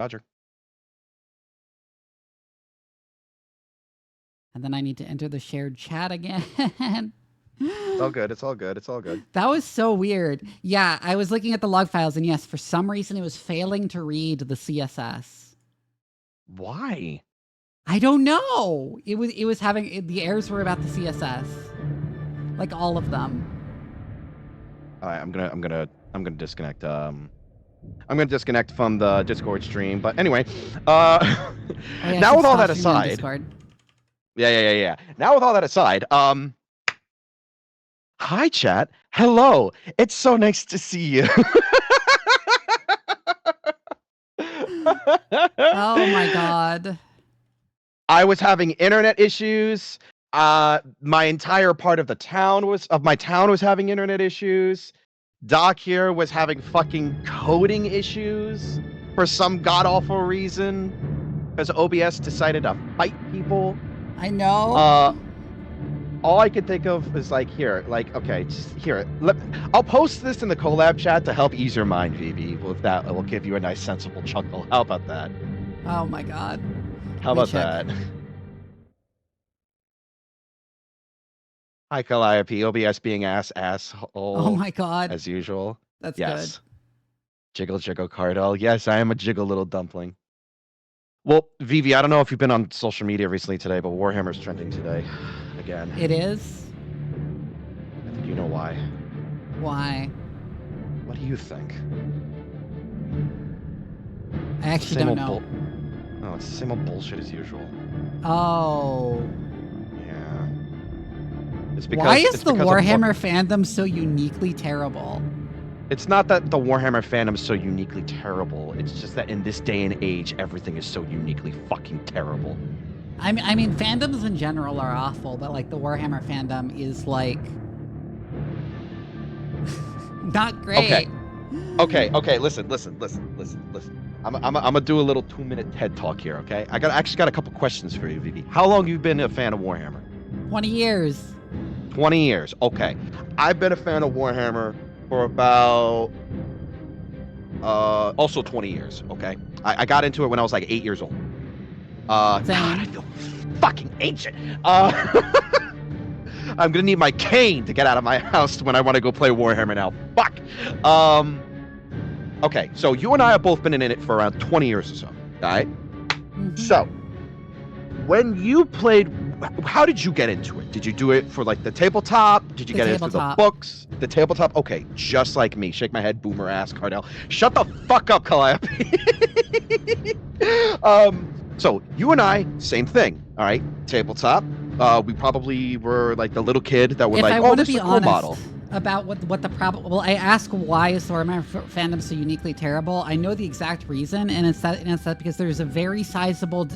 Roger. And then I need to enter the shared chat again. It's all good. It's all good. It's all good. That was so weird. Yeah, I was looking at the log files, and yes, for some reason it was failing to read the CSS. Why? I don't know. It was having the errors were about the CSS, like all of them. All right, I'm gonna disconnect. I'm gonna disconnect from the Discord stream. But anyway, Oh, yeah, now with all stop that streaming on aside, Discord. yeah. Now with all that aside, hi chat. Hello. It's so nice to see you. Oh my god. I was having internet issues. My entire part of my town was having internet issues. Doc here was having fucking coding issues for some god-awful reason because OBS decided to fight people. I know. All I could think of is okay, just here. I'll post this in the collab chat to help ease your mind, Vivi. With that, it will give you a nice, sensible chuckle. How about that? Oh my god. How about that? Hi, Calliope. OBS being asshole. Oh my god. As usual. That's yes. good. Jiggle Cardell. Yes, I am a jiggle little dumpling. Well, Vivi, I don't know if you've been on social media recently today, but Warhammer's trending today. Again. It is? I think you know why. Why? What do you think? I actually don't know. No, it's the same old bullshit as usual. Oh. Yeah. It's because, why is the Warhammer fandom so uniquely terrible? It's not that the Warhammer fandom is so uniquely terrible. It's just that in this day and age, everything is so uniquely fucking terrible. I mean, fandoms in general are awful, but like the Warhammer fandom is like not great. Okay. Listen. I'm gonna do a little 2-minute TED talk here. Okay. I actually got a couple questions for you, Vivi. How long have you been a fan of Warhammer? 20 years. 20 years. Okay. I've been a fan of Warhammer for about also 20 years. Okay. I got into it when I was like 8 years old. God, I feel fucking ancient. I'm gonna need my cane to get out of my house when I want to go play Warhammer now. Fuck. Okay, so you and I have both been in it for around 20 years or so. All right. Mm-hmm. So, when you played, how did you get into it? Did you do it for like the tabletop? Did you get it through the books? The tabletop? Okay, just like me. Shake my head, boomer ass, Cardell. Shut the fuck up, Calliope. So you and I, same thing. All right, tabletop. We probably were like the little kid that would oh, this is a cool model. About what the problem. Well, I ask why is the Warhammer fandom so uniquely terrible. I know the exact reason, and it's that because there's a very sizable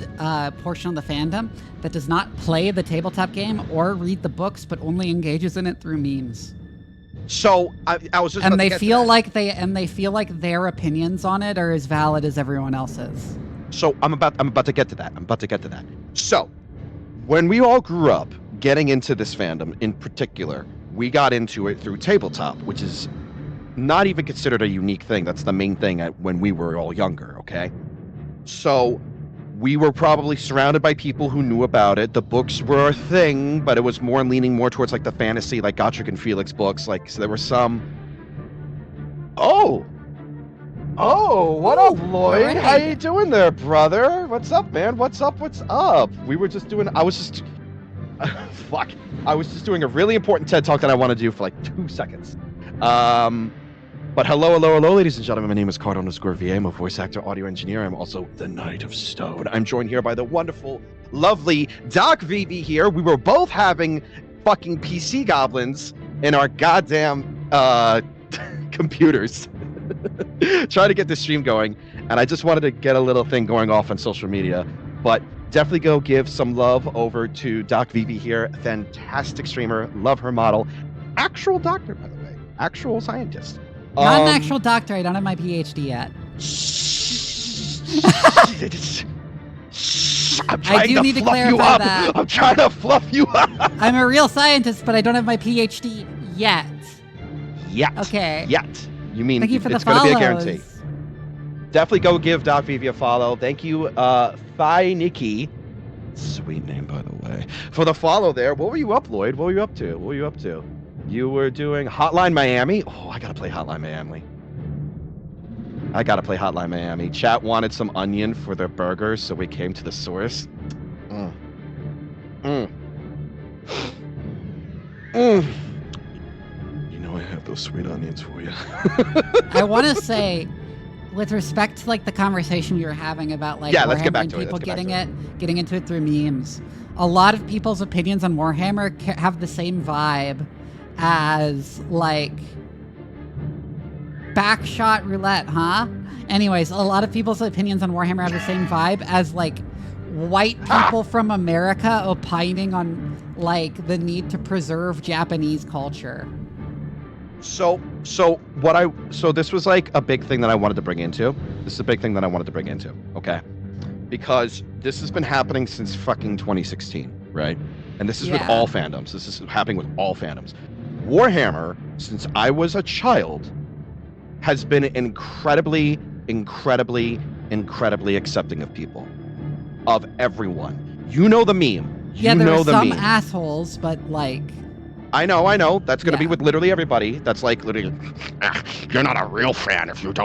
portion of the fandom that does not play the tabletop game or read the books, but only engages in it through memes. So I was just and they feel like their opinions on it are as valid as everyone else's. So I'm about to get to that. So when we all grew up getting into this fandom in particular, we got into it through tabletop, which is not even considered a unique thing. That's the main thing when we were all younger, okay? So we were probably surrounded by people who knew about it. The books were a thing, but it was leaning more towards like the fantasy, like Gotrek and Felix books. Like, so there were some... Oh, what up, Lloyd? Right. How you doing there, brother? What's up, man? What's up? We were just doing... I was just doing a really important TED Talk that I want to do for like 2 seconds. But hello, ladies and gentlemen. My name is Card_VA. I'm a voice actor, audio engineer. I'm also the Knight of Stone. I'm joined here by the wonderful, lovely Doc Vivi here. We were both having fucking PC goblins in our goddamn computers. Trying to get the stream going. And I just wanted to get a little thing going off on social media. But definitely go give some love over to Doc Vivi here. Fantastic streamer. Love her model. Actual doctor, by the way. Actual scientist. Not an actual doctor. I don't have my PhD yet. I'm trying to fluff you up. I'm trying to fluff you up. I'm a real scientist, but I don't have my PhD yet. Yet. Okay. Yet. You mean Thank you for it's going to be a guarantee. definitely go give Vivi a follow. Thank you, Phi Nikki. Sweet name, by the way. For the follow there. What were you up, Lloyd? What were you up to? What were you up to? You were doing Hotline Miami. Oh, I gotta play Hotline Miami. I gotta play Hotline Miami. Chat wanted some onion for their burgers, so we came to the source. Mm. Mm. Mm. You know I have those sweet onions for you. I want to say, with respect to like the conversation you were having about like let's get Warhammer back and to it. people getting into it through memes, a lot of people's opinions on Warhammer have the same vibe as like backshot roulette, huh? Anyways, a lot of people's opinions on Warhammer have the same vibe as like white people from America opining on like the need to preserve Japanese culture. So this was like a big thing that I wanted to bring into. This is a big thing that I wanted to bring into, okay? Because this has been happening since fucking 2016, right? And this is with all fandoms. This is happening with all fandoms. Warhammer, since I was a child, has been incredibly accepting of people. Of everyone. You know the meme. There are some assholes, but like... I know. That's going to be with literally everybody. That's like literally, you're not a real fan if you've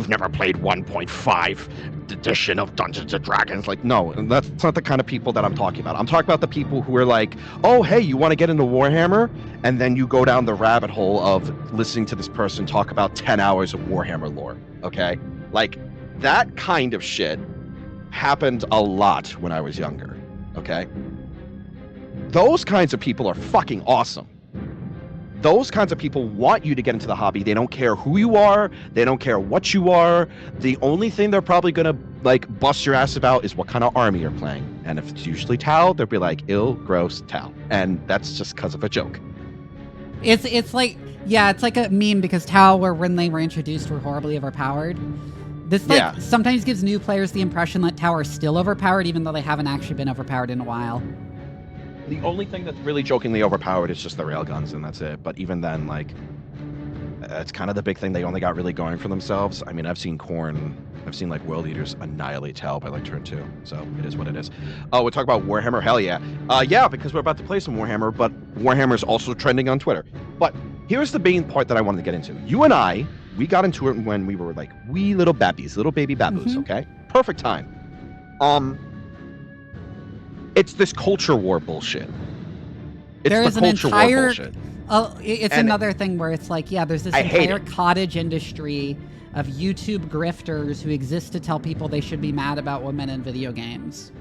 never played 1.5 edition of Dungeons and Dragons. Like, no, that's not the kind of people that I'm talking about. I'm talking about the people who are like, oh, hey, you want to get into Warhammer? And then you go down the rabbit hole of listening to this person talk about 10 hours of Warhammer lore, okay? Like, that kind of shit happened a lot when I was younger, okay? Those kinds of people are fucking awesome. Those kinds of people want you to get into the hobby. They don't care who you are. They don't care what you are. The only thing they're probably gonna like bust your ass about is what kind of army you're playing. And if it's usually Tau, they'll be like, ill, gross, Tau. And that's just because of a joke. It's like, it's like a meme because Tau, when they were introduced, were horribly overpowered. This sometimes gives new players the impression that Tau are still overpowered, even though they haven't actually been overpowered in a while. The only thing that's really jokingly overpowered is just the railguns, and that's it. But even then, like, it's kind of the big thing they only got really going for themselves. I mean, I've seen like world leaders annihilate Tau by like turn 2. So it is what it is. Oh, we'll talk about Warhammer. Hell yeah. Because we're about to play some Warhammer, but Warhammer's also trending on Twitter. But here's the main part that I wanted to get into. You and I, we got into it when we were like wee little babbies, little baby baboos, okay? Perfect time. It's this culture war bullshit. It's another thing where it's like, there's this entire cottage industry of YouTube grifters who exist to tell people they should be mad about women in video games.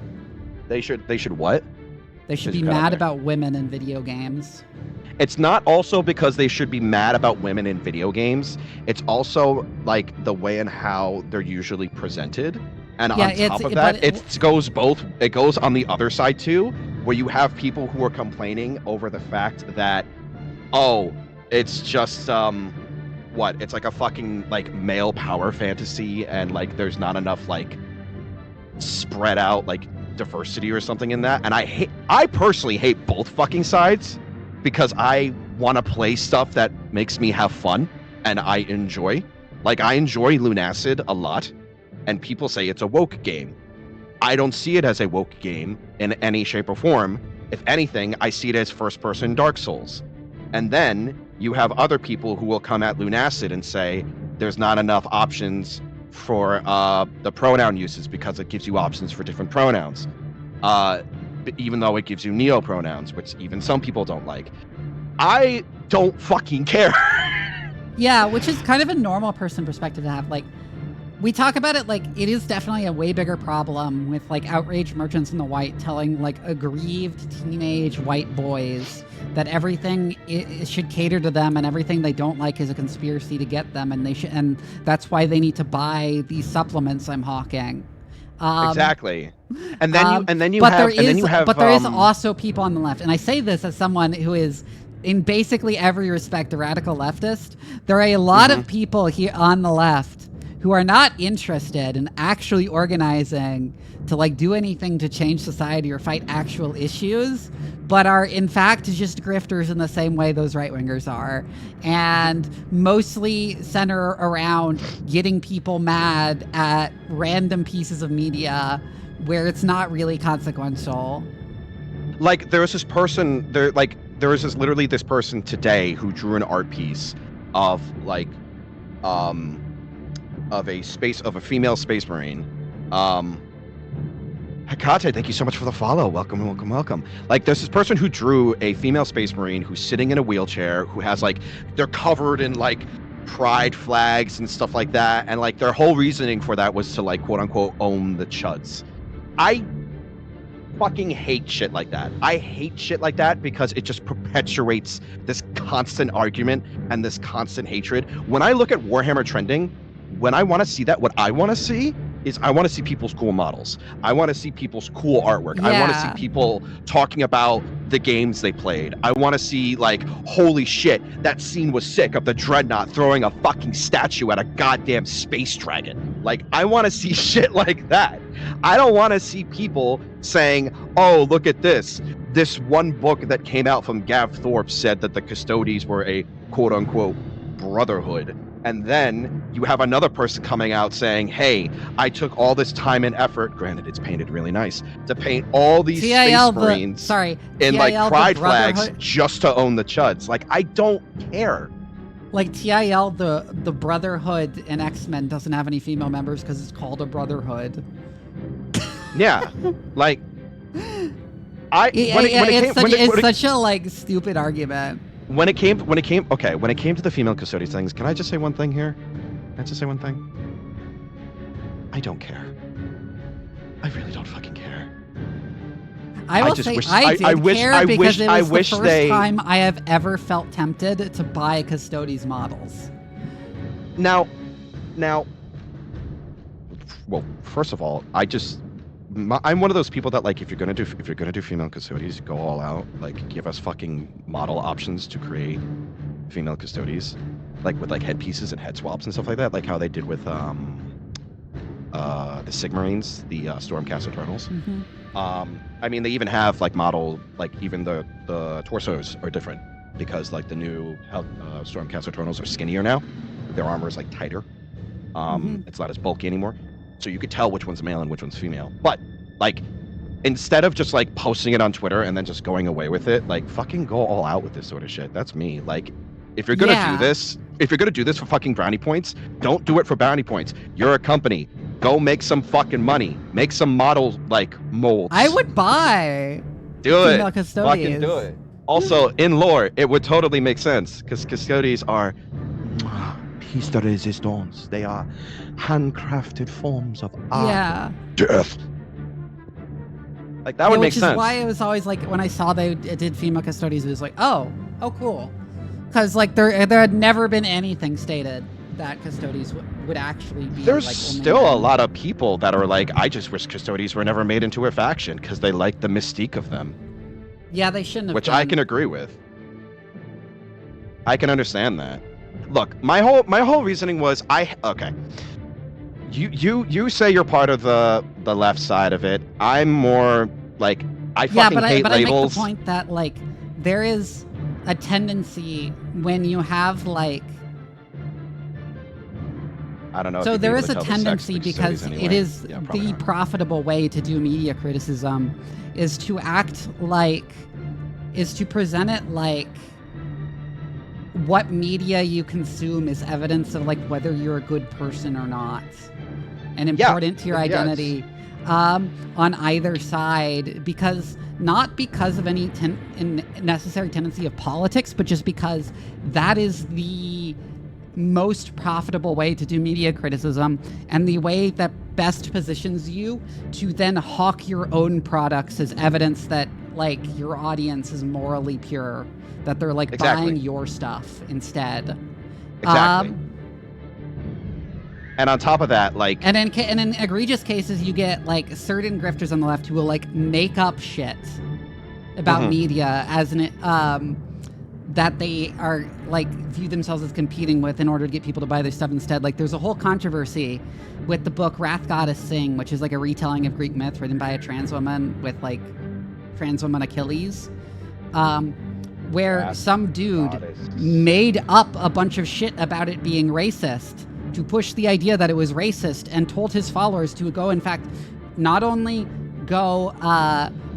They should what? They should be mad about women in video games. It's not also because they should be mad about women in video games. It's also like the way and how they're usually presented. And on top of that, it goes on the other side too, where you have people who are complaining over the fact that, oh, it's just it's like a fucking like male power fantasy, and like there's not enough like spread out like diversity or something in that. And I personally hate both fucking sides because I want to play stuff that makes me have fun and I enjoy. Like, I enjoy Lunacid a lot. And people say it's a woke game. I don't see it as a woke game in any shape or form. If anything, I see it as first-person Dark Souls. And then you have other people who will come at Lunacid and say there's not enough options for the pronoun uses because it gives you options for different pronouns. Even though it gives you neo-pronouns, which even some people don't like. I don't fucking care. Yeah, which is kind of a normal person perspective to have. Like, we talk about it like it is definitely a way bigger problem with like outraged merchants in the white telling like aggrieved teenage white boys that everything should cater to them and everything they don't like is a conspiracy to get them, and that's why they need to buy these supplements I'm hawking. Exactly. And then you have there is also people on the left, and I say this as someone who is in basically every respect a radical leftist. There are a lot of people here on the left who are not interested in actually organizing to like do anything to change society or fight actual issues, but are in fact just grifters in the same way those right-wingers are, and mostly center around getting people mad at random pieces of media where it's not really consequential. Like there was this person literally this person today who drew an art piece of like of a female space marine. Hekate, thank you so much for the follow. Welcome. Like there's this person who drew a female space marine who's sitting in a wheelchair, who has like, they're covered in like pride flags and stuff like that, and like their whole reasoning for that was to like quote unquote own the chuds. I fucking hate shit like that. I hate shit like that because it just perpetuates this constant argument and this constant hatred. When I look at Warhammer trending, when I want to see that, what I want to see is I want to see people's cool models. I want to see people's cool artwork. Yeah. I want to see people talking about the games they played. I want to see like, holy shit, that scene was sick of the Dreadnought throwing a fucking statue at a goddamn space dragon. Like, I want to see shit like that. I don't want to see people saying, oh, look at this. This one book that came out from Gav Thorpe said that the Custodes were a quote unquote brotherhood. And then you have another person coming out saying, hey, I took all this time and effort, granted it's painted really nice, to paint all these space marines in like pride flags just to own the chuds. Like, I don't care. Like TIL, the Brotherhood in X-Men doesn't have any female members because it's called a Brotherhood. Yeah. Like, it's such a like stupid argument. When it came to the female Custodes things, can I just say one thing here? Can I just say one thing? I don't care. I really don't fucking care. I will say I did care because it was the first time I have ever felt tempted to buy Custodes models. Now, well, first of all, I'm one of those people that like if you're gonna do female Custodes, go all out. Like, give us fucking model options to create female Custodes, like with like headpieces and head swaps and stuff like that, like how they did with the Sigmarines, the Stormcast Eternals. Mm-hmm. I mean, they even have like model, like even the torsos are different because like the new Stormcast Eternals are skinnier now. Their armor is like tighter. It's not as bulky anymore. So you could tell which one's male and which one's female. But, like, instead of just, like, posting it on Twitter and then just going away with it, like, fucking go all out with this sort of shit. That's me. Like, if you're gonna do this, for fucking brownie points, don't do it for brownie points. You're a company. Go make some fucking money. Make some model, like, molds. I would buy female Custodes. Fucking do it. Also, in lore, it would totally make sense, because Custodes are piece de resistance. They are handcrafted forms of art. Yeah. Death. Like, that would make sense. Which is why it was always like, when I saw they did female Custodes, it was like, oh cool. Because like there had never been anything stated that Custodes would actually be. There's like, still a lot of people that are like, I just wish Custodes were never made into a faction because they like the mystique of them. Yeah, they shouldn't have. Which I can agree with. I can understand that. Look, my whole reasoning was okay. You say you're part of the left side of it. I'm more like I fucking hate labels. I make the point that like there is a tendency when you have like I don't know. So there is a tendency because it is the profitable way to do media criticism is to present it like what media you consume is evidence of like whether you're a good person or not, and important to your identity on either side, not because of any necessary tendency of politics, but just because that is the most profitable way to do media criticism and the way that best positions you to then hawk your own products as evidence that like your audience is morally pure, that they're like buying your stuff instead. Exactly. And on top of that, like, and in egregious cases, you get like certain grifters on the left who will like make up shit about media as an that they are like view themselves as competing with in order to get people to buy their stuff instead. Like there's a whole controversy with the book Wrath Goddess Sing, which is like a retelling of Greek myth written by a trans woman with like trans woman Achilles, where some dude made up a bunch of shit about it being racist to push the idea that it was racist, and told his followers to go, in fact, not only go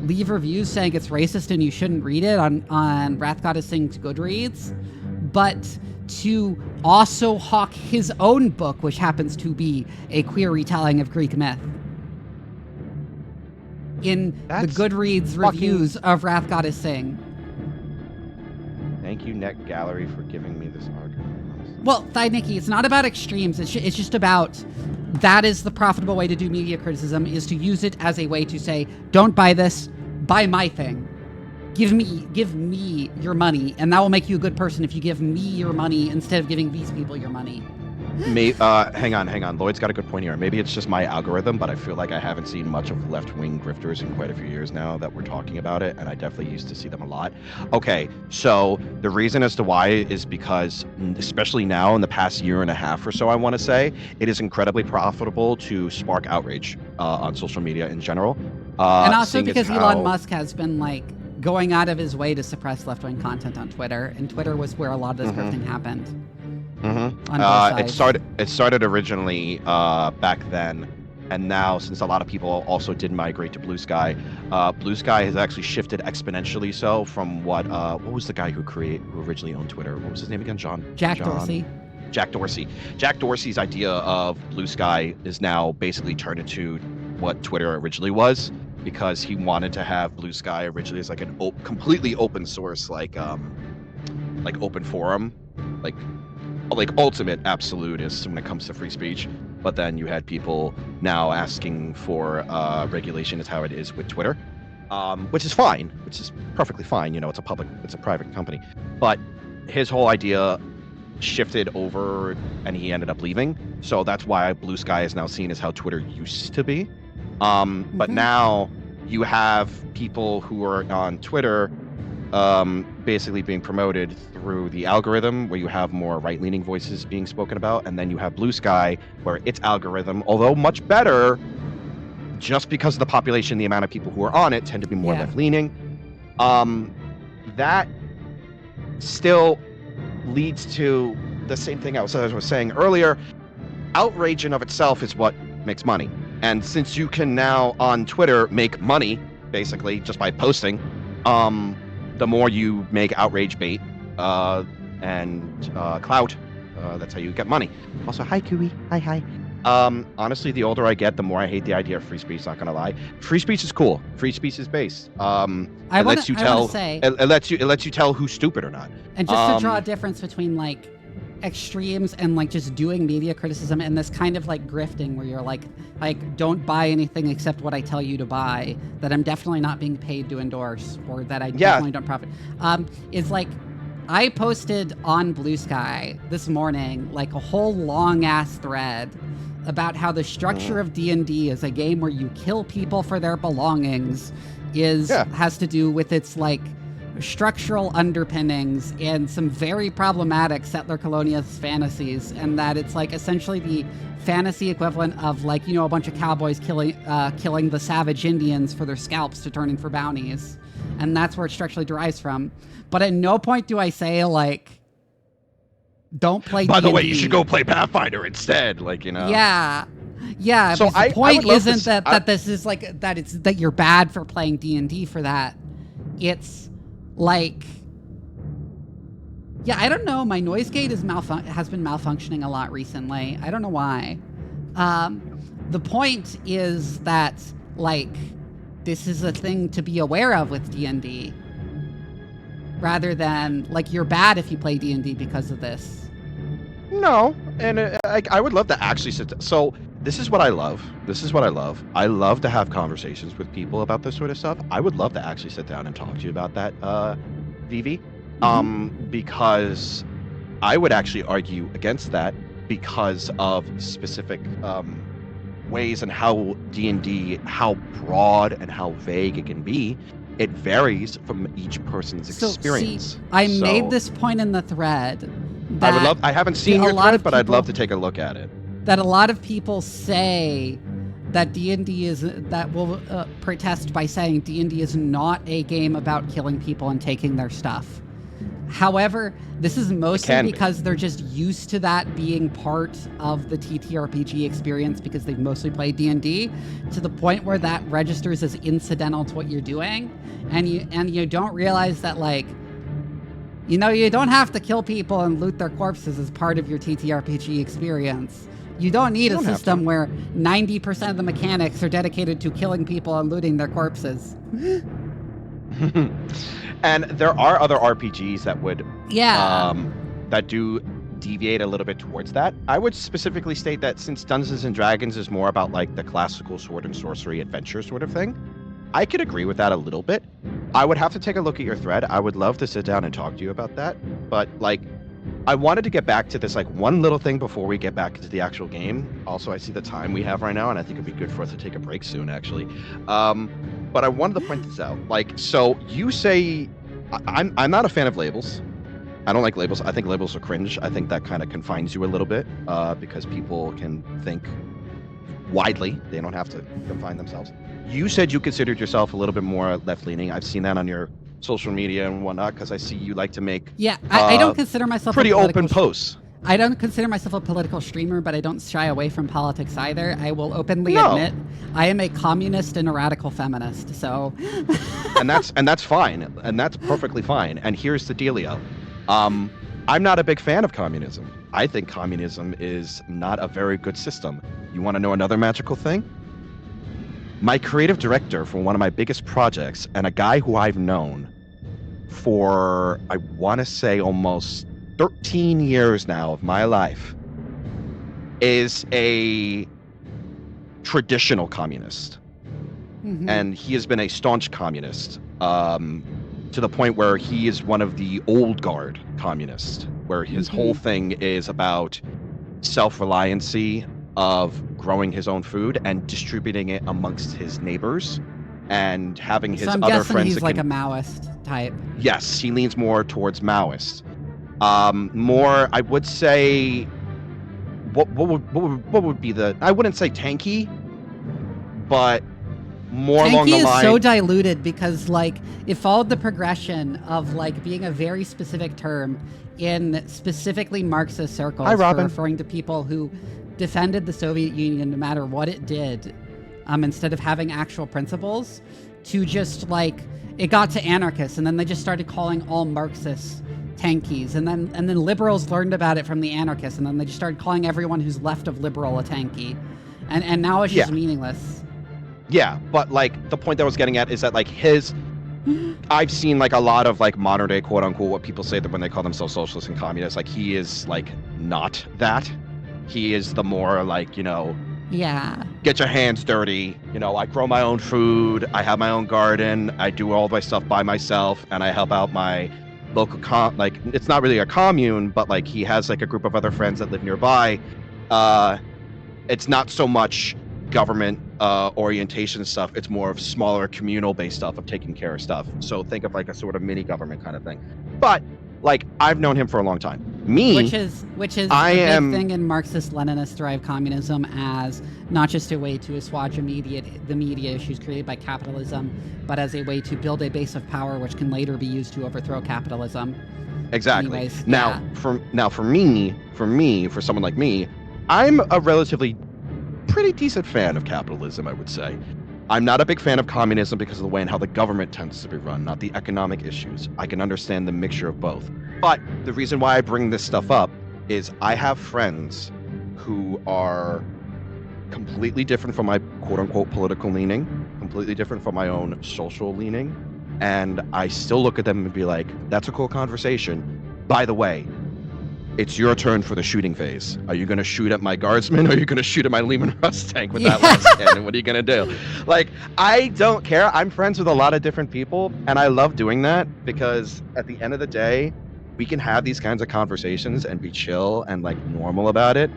leave reviews saying it's racist and you shouldn't read it on Wrath Goddess Sing's Goodreads, but to also hawk his own book, which happens to be a queer retelling of Greek myth, in the Goodreads reviews of Wrath Goddess Sing. Thank you, Net Gallery, for giving me this argument. Well, Nikki, it's not about extremes. It's just about that is the profitable way to do media criticism, is to use it as a way to say, don't buy this, buy my thing. Give me your money, and that will make you a good person if you give me your money instead of giving these people your money. Hang on. Lloyd's got a good point here. Maybe it's just my algorithm, but I feel like I haven't seen much of left-wing grifters in quite a few years now that we're talking about it, and I definitely used to see them a lot. Okay, so the reason as to why is because, especially now in the past year and a half or so, I want to say, it is incredibly profitable to spark outrage on social media in general. And also because Elon Musk has been like going out of his way to suppress left-wing content on Twitter, and Twitter was where a lot of this grifting happened. Mm-hmm. It started originally back then, and now since a lot of people also did migrate to Blue Sky has actually shifted exponentially. So from what was the guy who originally owned Twitter? What was his name again? Jack Dorsey. Jack Dorsey. Jack Dorsey's idea of Blue Sky is now basically turned into what Twitter originally was, because he wanted to have Blue Sky originally as like an completely open source, like open forum, like ultimate absolutist when it comes to free speech. But then you had people now asking for regulation is how it is with Twitter, which is fine, which is perfectly fine. You know, it's a private company. But his whole idea shifted over and he ended up leaving. So that's why Blue Sky is now seen as how Twitter used to be. But now you have people who are on Twitter basically being promoted through the algorithm, where you have more right-leaning voices being spoken about, and then you have Blue Sky, where its algorithm, although much better, just because of the population, the amount of people who are on it tend to be more left-leaning. That still leads to the same thing I was saying earlier. Outrage in of itself is what makes money. And since you can now on Twitter make money, basically, just by posting, the more you make outrage bait and clout, that's how you get money. Also, hi, Cooey. Hi. Honestly, the older I get, the more I hate the idea of free speech, not gonna lie. Free speech is cool. Free speech is base. It lets you tell who's stupid or not. And just to draw a difference between like extremes and like just doing media criticism and this kind of like grifting where you're like don't buy anything except what I tell you to buy, that I'm definitely not being paid to endorse, or that I definitely don't profit, is like I posted on Blue Sky this morning like a whole long ass thread about how the structure of D&D is a game where you kill people for their belongings has to do with its like structural underpinnings and some very problematic settler colonialist fantasies, and that it's like essentially the fantasy equivalent of like, you know, a bunch of cowboys killing the savage Indians for their scalps to turn in for bounties, and that's where it structurally derives from. But at no point do I say like don't play by D&D. The way, you should go play Pathfinder instead, like, you know. Yeah, so the point isn't that this is like that you're bad for playing D&D for that. It's like, I don't know. My noise gate has been malfunctioning a lot recently. I don't know why. The point is that like this is a thing to be aware of with D&D, rather than like you're bad if you play D&D because of this. No, and I would love to actually sit. So this is what I love. I love to have conversations with people about this sort of stuff. I would love to actually sit down and talk to you about that, Vivi, because I would actually argue against that because of specific ways and how D&D, how broad and how vague it can be. it varies from each person's experience. See, I made this point in the thread. I haven't seen your thread, but I'd love to take a look at it. That a lot of people say that D&D will protest by saying D&D is not a game about killing people and taking their stuff. However, this is mostly because they're just used to that being part of the TTRPG experience because they've mostly played D&D, to the point where that registers as incidental to what you're doing, and you don't realize that, like, you know, you don't have to kill people and loot their corpses as part of your TTRPG experience. You don't need a system where 90% of the mechanics are dedicated to killing people and looting their corpses. And there are other RPGs that would that do deviate a little bit towards that. I would specifically state that since Dungeons and Dragons is more about like the classical sword and sorcery adventure sort of thing, I could agree with that a little bit. I would have to take a look at your thread. I would love to sit down and talk to you about that. But like, I wanted to get back to this like one little thing before we get back into the actual game. Also, I see the time we have right now, and I think it'd be good for us to take a break soon, actually. But I wanted to point this out. Like, so you say, I'm not a fan of labels. I don't like labels. I think labels are cringe. I think that kind of confines you a little bit because people can think widely. They don't have to confine themselves. You said you considered yourself a little bit more left-leaning. I've seen that on your social media and whatnot because I see you like to make I don't consider myself pretty open posts. I don't consider myself a political streamer, but I don't shy away from politics either. I will openly admit I am a communist and a radical feminist. So, and that's fine, and that's perfectly fine. And here's the dealio: I'm not a big fan of communism. I think communism is not a very good system. You want to know another magical thing? My creative director for one of my biggest projects, and a guy who I've known for, I want to say, almost 13 years now of my life, is a traditional communist. Mm-hmm. And he has been a staunch communist to the point where he is one of the old guard communists, where his whole thing is about self-reliancy of growing his own food and distributing it amongst his neighbors and having his other friends. He's like a Maoist type. Yes, he leans more towards Maoist. More, I would say, what would be the? I wouldn't say tanky, but more along the line. Tanky is so diluted because like it followed the progression of like being a very specific term in specifically Marxist circles for referring to people who defended the Soviet Union no matter what it did, instead of having actual principles, to just like it got to anarchists, and then they just started calling all Marxists tankies, and then liberals learned about it from the anarchists, and then they just started calling everyone who's left of liberal a tanky, and now it's just meaningless. Yeah, but like the point that I was getting at is that like I've seen like a lot of like modern day quote unquote what people say that when they call themselves socialists and communists, like he is like not that. He is the more like, you know, get your hands dirty. You know, I grow my own food. I have my own garden. I do all my stuff by myself, and I help out my local like it's not really a commune, but like he has like a group of other friends that live nearby. It's not so much government orientation stuff. It's more of smaller communal based stuff of taking care of stuff. So think of like a sort of mini government kind of thing. But like I've known him for a long time. Which is a big thing in Marxist-Leninist derived communism, as not just a way to assuage the media issues created by capitalism, but as a way to build a base of power which can later be used to overthrow capitalism. Exactly. Anyways, for someone like me, I'm a relatively pretty decent fan of capitalism, I would say. I'm not a big fan of communism because of the way and how the government tends to be run, not the economic issues. I can understand the mixture of both. But the reason why I bring this stuff up is I have friends who are completely different from my quote-unquote political leaning, completely different from my own social leaning, and I still look at them and be like, that's a cool conversation. By the way, it's your turn for the shooting phase. Are you going to shoot at my guardsman, or are you going to shoot at my Lehman Russ tank with that last cannon? What are you going to do? Like, I don't care. I'm friends with a lot of different people, and I love doing that because at the end of the day, we can have these kinds of conversations and be chill and like normal about it.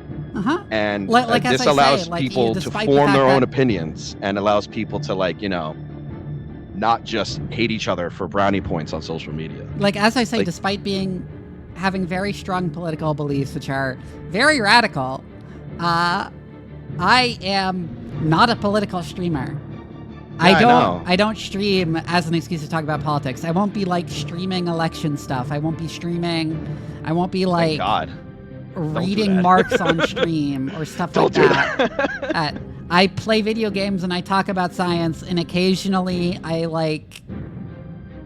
And this allows people to form their own opinions and allows people to like, you know, not just hate each other for brownie points on social media. Like, as I say, Like- despite having very strong political beliefs, which are very radical, I am not a political streamer. Yeah, I don't stream as an excuse to talk about politics. I won't be like streaming election stuff. I won't be Thank like God. reading that. marks on stream or stuff Don't like do that. I play video games and I talk about science, and occasionally I like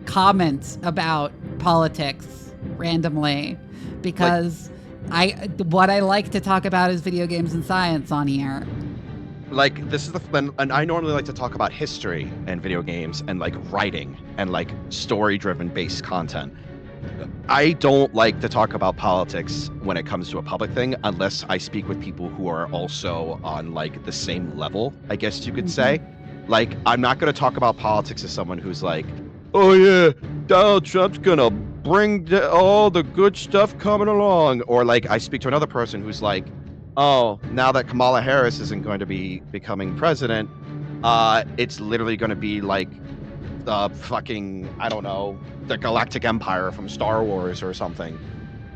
comment about politics randomly because what I like to talk about is video games and science on here. Like, this is and I normally like to talk about history and video games and like writing and like story-driven based content. I don't like to talk about politics when it comes to a public thing unless I speak with people who are also on like the same level, I guess you could say. Like, I'm not going to talk about politics as someone who's like, oh yeah, Donald Trump's gonna bring all the good stuff coming along, or like I speak to another person who's like, oh, now that Kamala Harris isn't going to be becoming president, it's literally going to be like fucking, I don't know, the Galactic Empire from Star Wars or something.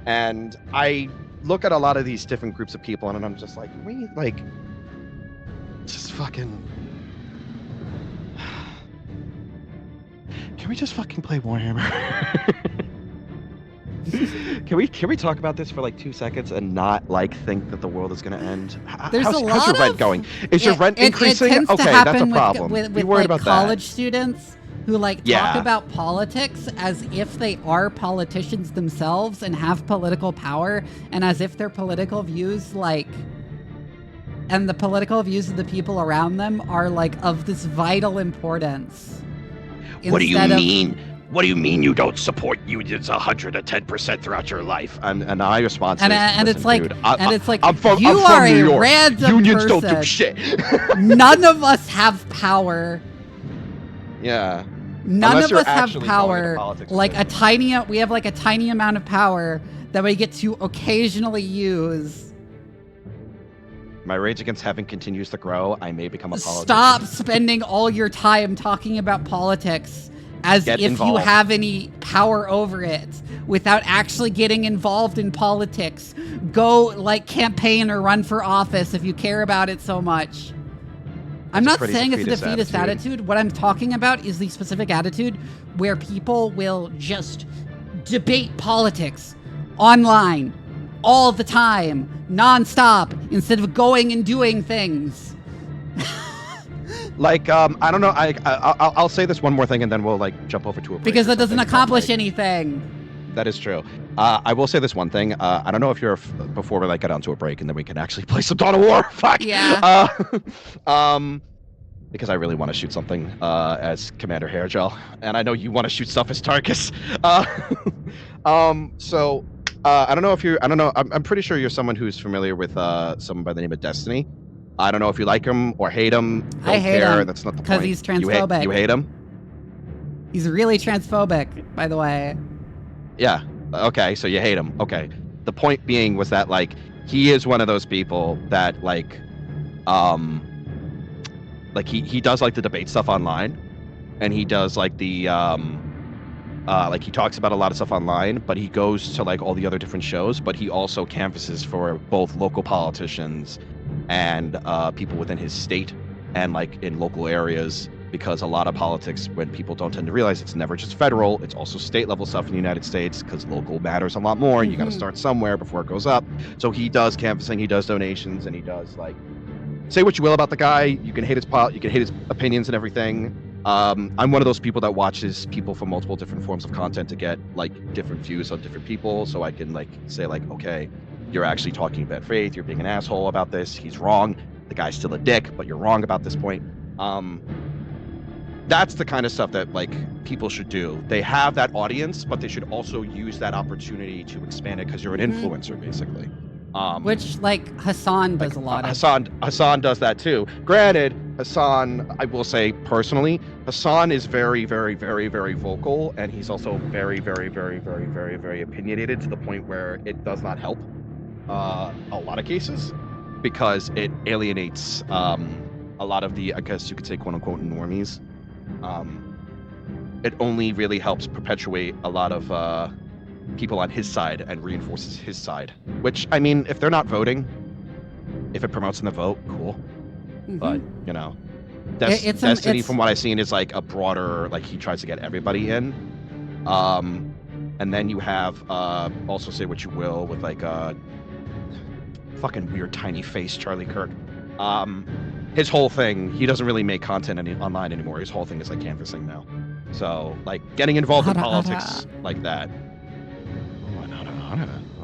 And I look at a lot of these different groups of people and I'm just like, we like, just fucking, can we just fucking play Warhammer? Can we talk about this for like 2 seconds and not like think that the world is going to end? How's your rent going? Is your rent increasing? It tends Okay, to happen that's a problem. with Be worried like about college that. students who like talk Yeah. about politics as if they are politicians themselves and have political power, and as if their political views and the political views of the people around them are like of this vital importance. What do you Instead of- mean? What do you mean you don't support unions 110% throughout your life? And my response is, and it's listen, like, dude, I'm from New York. Random Unions person. don't do shit. None of us have power. Yeah. None Unless of you're us have actually going power. into politics Like with we have like a tiny amount of power that we get to occasionally use. My rage against heaven continues to grow. I may become a politician. Stop spending all your time talking about politics as Get if involved. you have any power over it without actually getting involved in politics. Go like campaign or run for office if you care about it so much. I'm not pretty saying it's a defeatist defeatist attitude. What I'm talking about is the specific attitude where people will just debate politics online all the time, nonstop, instead of going and doing things. Like, I don't know. I'll say this one more thing, and then we'll like jump over to a break Because or that doesn't something, but, accomplish like, anything. That is true. I will say this one thing. I don't know if you're before we like get onto a break, and then we can actually play some Dawn of War. Fuck. Yeah. Because I really want to shoot something as Commander Hairgel, and I know you want to shoot stuff as Tarkus. So I don't know if you're. I don't know. I'm pretty sure you're someone who's familiar with someone by the name of Destiny. I don't know if you like him or hate him. Don't I hate care. him That's not the point. because he's transphobic. You hate him? He's really transphobic, by the way. Yeah. Okay. So you hate him. Okay. The point being was that like he is one of those people that like he does like the debate stuff online, and he does like the like he talks about a lot of stuff online, but he goes to like all the other different shows, but he also canvasses for both local politicians and people within his state and like in local areas, because a lot of politics, when people don't tend to realize, it's never just federal, it's also state level stuff in the United States, because local matters a lot more. You got to start somewhere before it goes up. So he does canvassing, he does donations, and he does like, say what you will about the guy, you can hate his opinions and everything. I'm one of those people that watches people from multiple different forms of content to get like different views on different people, so I can like say like, okay, you're actually talking in bad faith, you're being an asshole about this, he's wrong, the guy's still a dick, but you're wrong about this point. That's the kind of stuff that like people should do. They have that audience, but they should also use that opportunity to expand it, because you're an influencer basically. Which like Hassan does a lot of. Hassan does that too. Granted, Hassan, I will say personally, Hassan is very, very, very, very vocal, and he's also very, very, very, very, very, very opinionated, to the point where it does not help a lot of cases, because it alienates a lot of the, I guess you could say, quote unquote normies. it only really helps perpetuate a lot of people on his side and reinforces his side. Which, I mean, if they're not voting, if it promotes in the vote, cool. But, you know, Destiny, from what I've seen, is like a broader, like he tries to get everybody in. And then you have, also say what you will with like fucking weird tiny face Charlie Kirk. His whole thing, he doesn't really make content online anymore. His whole thing is like canvassing now. So like getting involved in politics like that.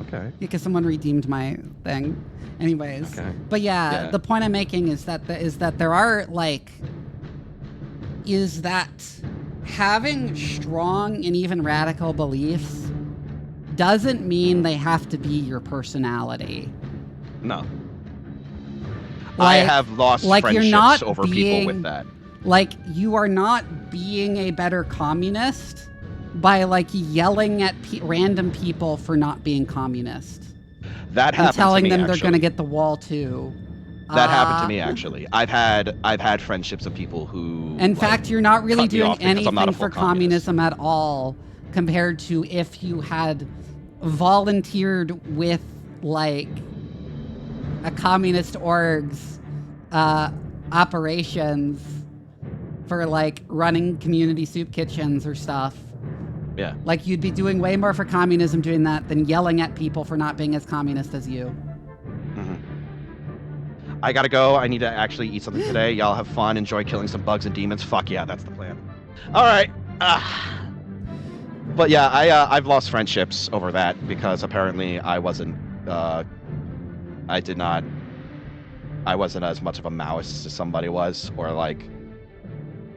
Okay. Because someone redeemed my thing. Anyways. Okay. But yeah, the point I'm making is that there are like is that having strong and even radical beliefs doesn't mean they have to be your personality. No. I have lost friendships over people with that. Like, you are not being a better communist by, like, yelling at random people for not being communist. That happened to me, telling them actually. They're going to get the wall, too. That happened to me, actually. I've had friendships of people who... In fact, you're not really doing anything for communist. communism at all compared to if you had volunteered with, like, a communist org's operations for like running community soup kitchens or stuff. Yeah. Like you'd be doing way more for communism doing that than yelling at people for not being as communist as you. I gotta go. I need to actually eat something today. Y'all have fun. Enjoy killing some bugs and demons. Fuck yeah, that's the plan. All right. But yeah, I've lost friendships over that because apparently I wasn't as much of a Maoist as somebody was, or like,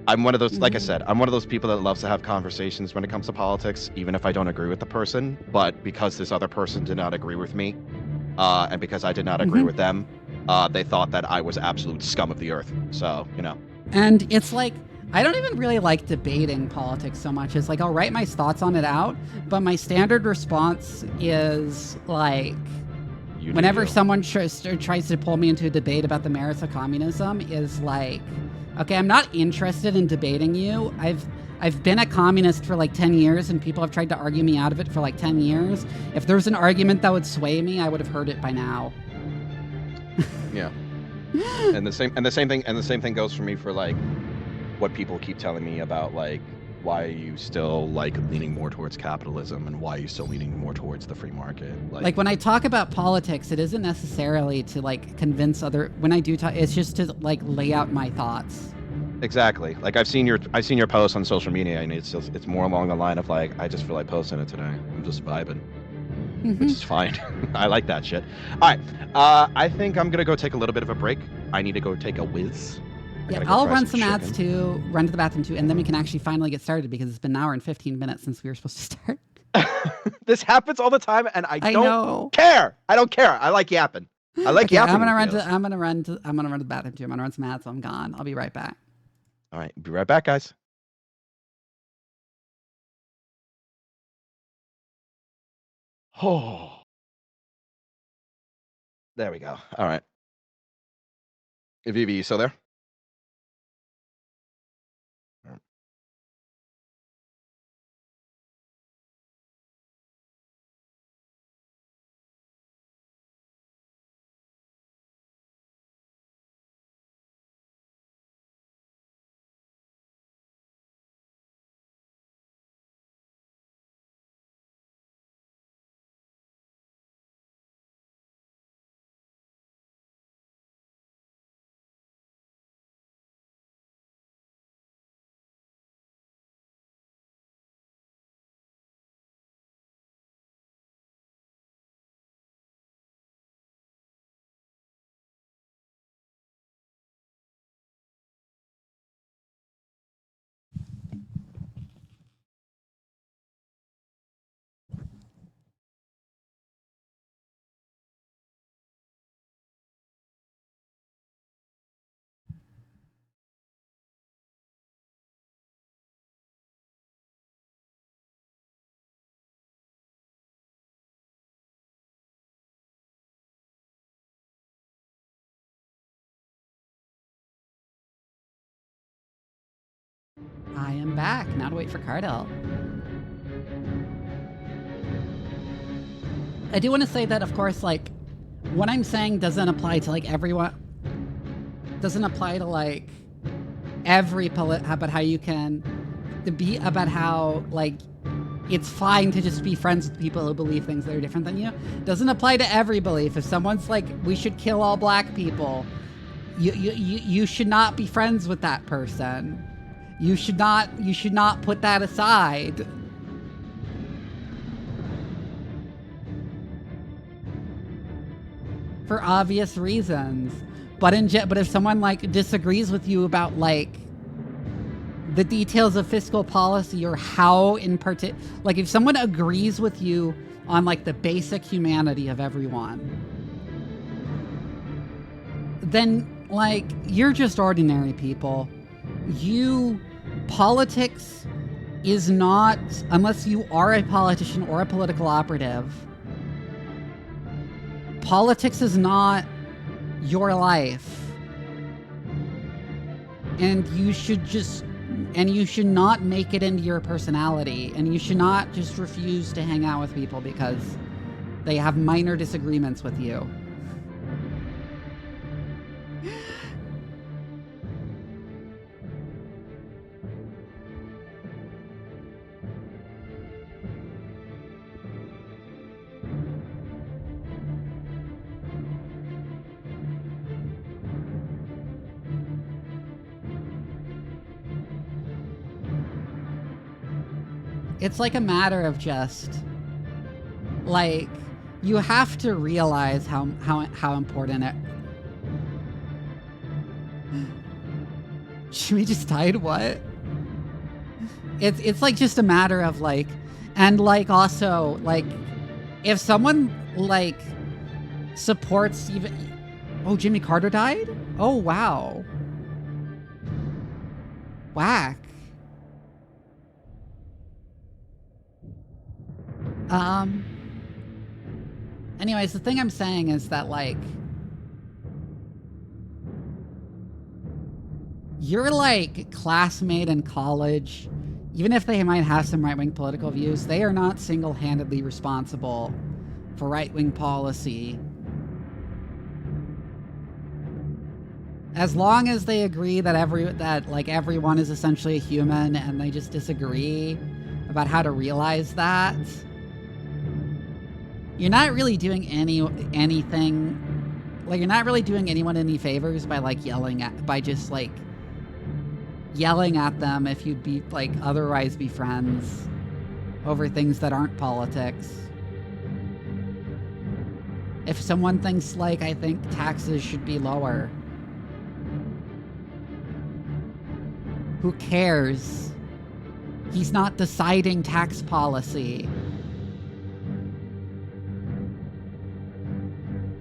I'm one of those, like I said, I'm one of those people that loves to have conversations when it comes to politics, even if I don't agree with the person, but because this other person did not agree with me, and because I did not agree with them, they thought that I was absolute scum of the earth, so, you know. And it's like, I don't even really like debating politics so much. It's like, I'll write my thoughts on it out, but my standard response is like, whenever someone tries to pull me into a debate about the merits of communism, is like, okay, I'm not interested in debating you. I've been a communist for like 10 years and people have tried to argue me out of it for like 10 years. If there's an argument that would sway me, I would have heard it by now. Yeah. And the same thing goes for me for like what people keep telling me about like why are you still like leaning more towards capitalism and why are you still leaning more towards the free market? Like when I talk about politics, it isn't necessarily to like convince when I do talk, it's just to like lay out my thoughts. Exactly. Like I've seen your posts on social media and it's more along the line of like, I just feel like posting it today. I'm just vibing. Which is fine. I like that shit. All right. I think I'm going to go take a little bit of a break. I need to go take a whiz. Yeah, I'll run some ads too, run to the bathroom too, and then we can actually finally get started because it's been an hour and 15 minutes since we were supposed to start. This happens all the time, and I don't care. I don't care. I like yapping. I like yapping. I'm gonna run to the bathroom too. I'm gonna run some ads, so I'm gone. I'll be right back. All right, be right back, guys. Oh, there we go. All right. Vivi, you still there? I am back. Now to wait for Cardell. I do want to say that, of course, like, what I'm saying doesn't apply to, like, everyone. Doesn't apply to, like, every but how you can be about how, like, it's fine to just be friends with people who believe things that are different than you. Doesn't apply to every belief. If someone's like, we should kill all black people, you should not be friends with that person. You should not put that aside. For obvious reasons. But if someone like disagrees with you about like the details of fiscal policy or how in particular, like if someone agrees with you on like the basic humanity of everyone, then like you're just ordinary people. Politics is not, unless you are a politician or a political operative, politics is not your life. And you should not make it into your personality, and you should not just refuse to hang out with people because they have minor disagreements with you. It's like a matter of just, like, you have to realize how important it... Should we just tied what? It's like just a matter of like, and like also like, if someone like supports even... Oh, Jimmy Carter died? Oh, wow. Whack. Anyways, the thing I'm saying is that, like, your, like, classmate in college, even if they might have some right-wing political views, they are not single-handedly responsible for right-wing policy. As long as they agree that everyone is essentially a human and they just disagree about how to realize that, you're not really doing anything, like, you're not really doing anyone any favors by, like, yelling at them if you'd be, like, otherwise be friends over things that aren't politics. If someone thinks, like, I think taxes should be lower, who cares? He's not deciding tax policy.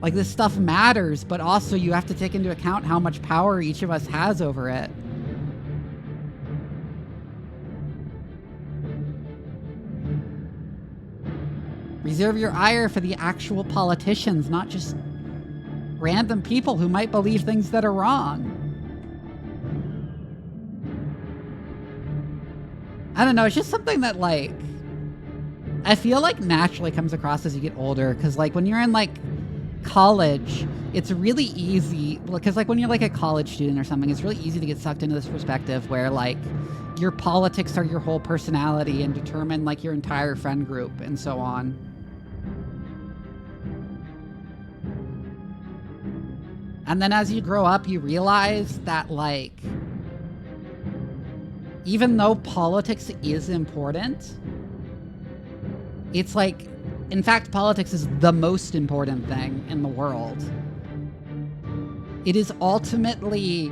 Like, this stuff matters, but also you have to take into account how much power each of us has over it. Reserve your ire for the actual politicians, not just random people who might believe things that are wrong. I don't know, it's just something that, like, I feel like naturally comes across as you get older, because, like, when you're in, like, college, it's really easy, because, like, when you're, like, a college student or something, it's really easy to get sucked into this perspective where, like, your politics are your whole personality and determine, like, your entire friend group and so on. And then as you grow up, you realize that, like, even though politics is important, it's like, in fact, politics is the most important thing in the world. It is ultimately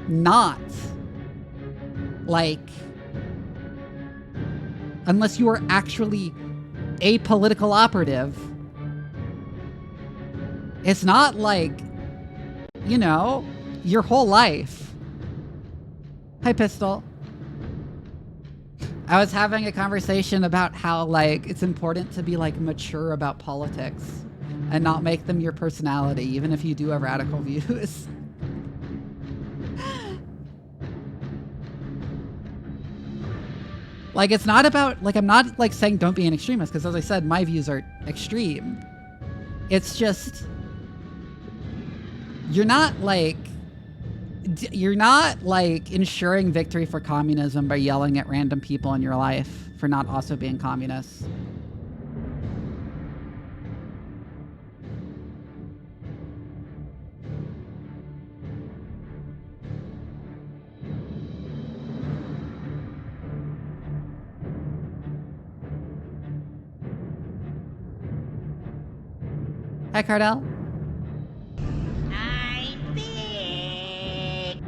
not, like, unless you are actually a political operative, it's not like, you know, your whole life. Hi, Pistol. I was having a conversation about how, like, it's important to be, like, mature about politics and not make them your personality, even if you do have radical views. Like, it's not about, like, I'm not, like, saying don't be an extremist, because as I said, my views are extreme. It's just, you're not, like, ensuring victory for communism by yelling at random people in your life for not also being communists. Hi, Cardell. I'm big.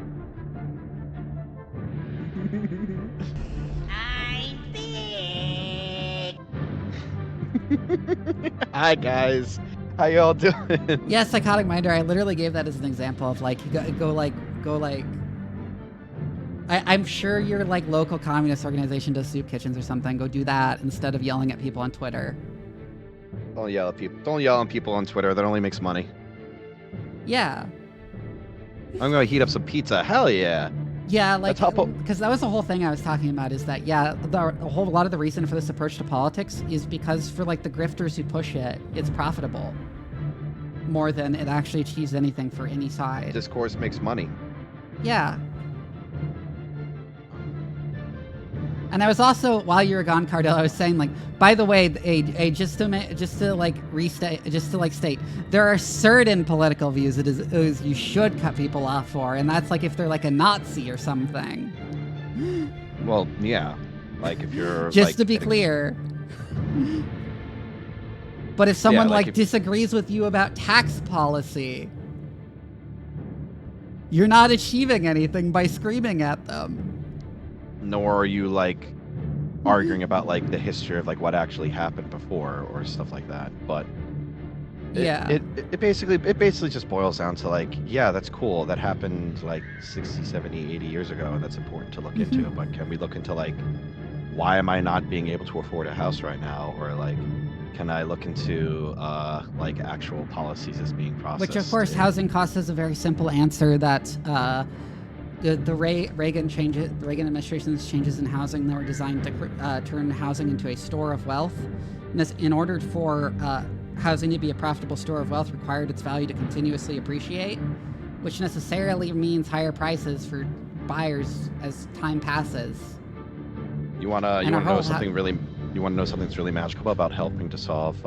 I'm big. Hi guys, how y'all doing? Yeah, psychotic minder. I literally gave that as an example of like, go like. I'm sure your like local communist organization does soup kitchens or something. Go do that instead of yelling at people on Twitter. Don't yell at people. Don't yell at people on Twitter. That only makes money. Yeah. I'm gonna heat up some pizza. Hell yeah. Yeah, like, That's how because that was the whole thing I was talking about, is that, yeah, a whole lot of the reason for this approach to politics is because for, like, the grifters who push it, it's profitable more than it actually achieves anything for any side. discourse makes money. Yeah. And I was also, while you were gone, Cardell, I was saying, like, by the way, just to state, there are certain political views it is you should cut people off for, and that's like if they're like a Nazi or something. Well, yeah. Like if you're Just like, to be clear. But if someone like like if- disagrees with you about tax policy, you're not achieving anything by screaming at them. nor are you like arguing about like the history of like what actually happened before or stuff like that. But it basically just boils down to like, yeah, that's cool. That happened like 60, 70, 80 years ago, and that's important to look into. But can we look into like, why am I not being able to afford a house right now? Or like, can I look into like actual policies as being processed? Which, of course, housing costs is a very simple answer that the Reagan administration's changes in housing that were designed to turn housing into a store of wealth. And this, in order for housing to be a profitable store of wealth, required its value to continuously appreciate, which necessarily means higher prices for buyers as time passes. You wanna know something really? You want to know something that's really magical about helping to solve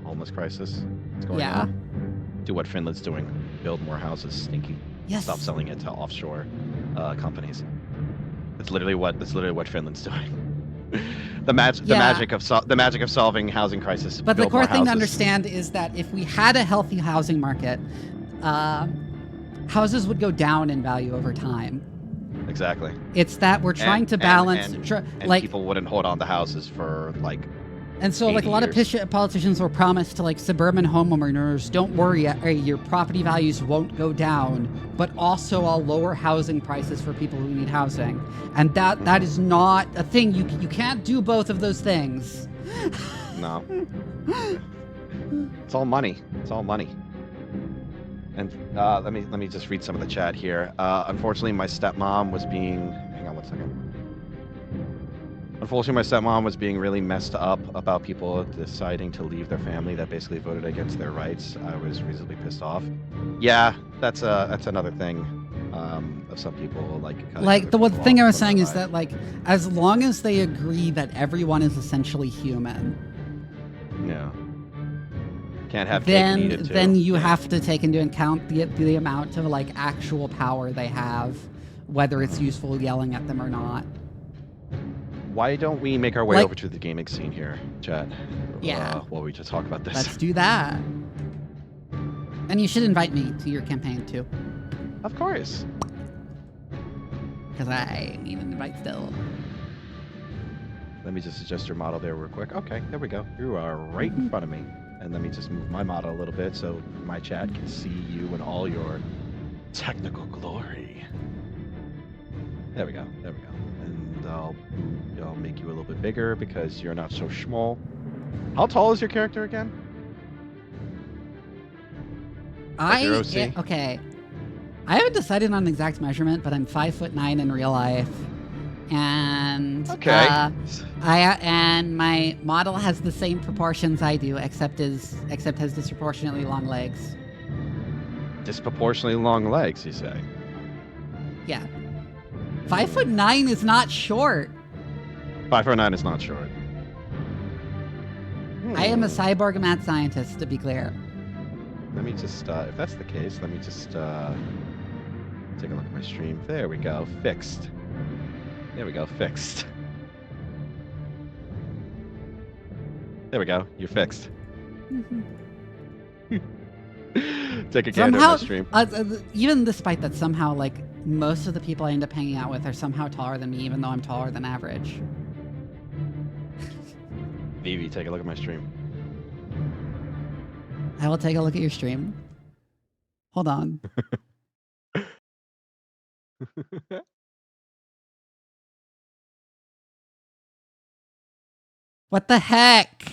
homeless crisis? What's going on? Do what Finland's doing. Build more houses. Stinky. Yes. Stop selling it to offshore companies. That's literally what Finland's doing. the magic of solving housing crisis. But the build core more thing to houses. understand is that if we had a healthy housing market, houses would go down in value over time. Exactly. It's that we're trying to balance, and like, people wouldn't hold on to houses for like. and so like a lot 80 years. of politicians were promised to like suburban homeowners, don't worry, your property values won't go down, but also I'll lower housing prices for people who need housing, and that is not a thing. You can't do both of those things. No. It's all money. It's all money. And let me just read some of the chat here. Unfortunately, my stepmom was being. Hang on one second. Unfortunately, my stepmom was being really messed up about people deciding to leave their family that basically voted against their rights. I was reasonably pissed off. Yeah, that's another thing. Of some people like the one thing I was saying is that like as long as they agree that everyone is essentially human. Yeah. Can't have cake needed too. Then you have to take into account the amount of like actual power they have, whether it's useful yelling at them or not. Why don't we make our way Like- over to the gaming scene here, chat? Yeah. While we just talk about this. Let's do that. And you should invite me to your campaign too, Of course. because I need an invite still. Let me just adjust your model there real quick. Okay, there we go. You are right in front of me. And let me just move my model a little bit so my chat can see you in all your technical glory. There we go. There we go. And I'll make you a little bit bigger because you're not so small. How tall is your character again? Your OC? Okay. I haven't decided on an exact measurement, but I'm 5'9" in real life, And Okay. and my model has the same proportions I do, except has disproportionately long legs. Disproportionately long legs, you say? Yeah. 5'9" is not short. 5'9" is not short. I am a cyborg mad scientist, to be clear. Let me just, if that's the case, let me just take a look at my stream. There we go, fixed. There we go, fixed. There we go, you're fixed. Take a gander at my stream. Even despite that, somehow, like, most of the people I end up hanging out with are somehow taller than me, even though I'm taller than average. Vivi, take a look at my stream. I will take a look at your stream. Hold on. What the heck?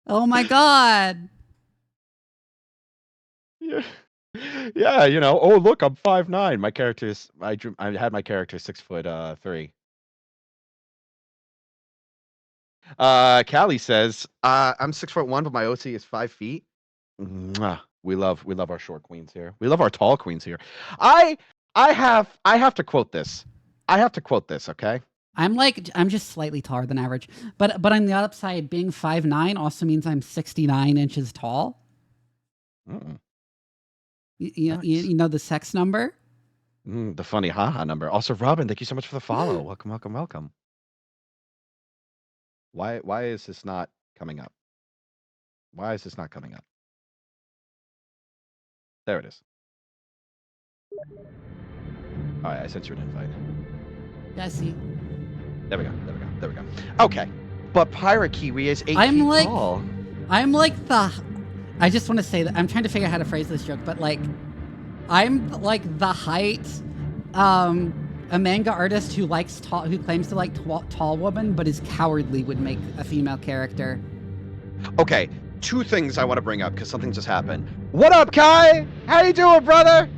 Oh my god. Yeah, you know. Oh, look, I'm 5'9". My character is. I had my character 6'3". Callie says, "I'm 6'1", but my OC is 5 feet." Mwah. We love our short queens here. We love our tall queens here. I have to quote this. Okay. I'm just slightly taller than average. But on the upside, being 5'9" also means I'm 69 inches tall. Mm. You know the sex number? The funny haha number. Also, Robin, thank you so much for the follow. Welcome. Why is this not coming up? Why is this not coming up? There it is. All right, I sent you an invite. Yeah, I see. There we go. Okay, but Pirate Kiwi is 8 feet tall. I'm like the. I just want to say that I'm trying to figure out how to phrase this joke, but like, I'm like the height. A manga artist who claims to like tall woman, but is cowardly would make a female character. Okay, 2 things I want to bring up because something just happened. What up, Kai? How you doing, brother?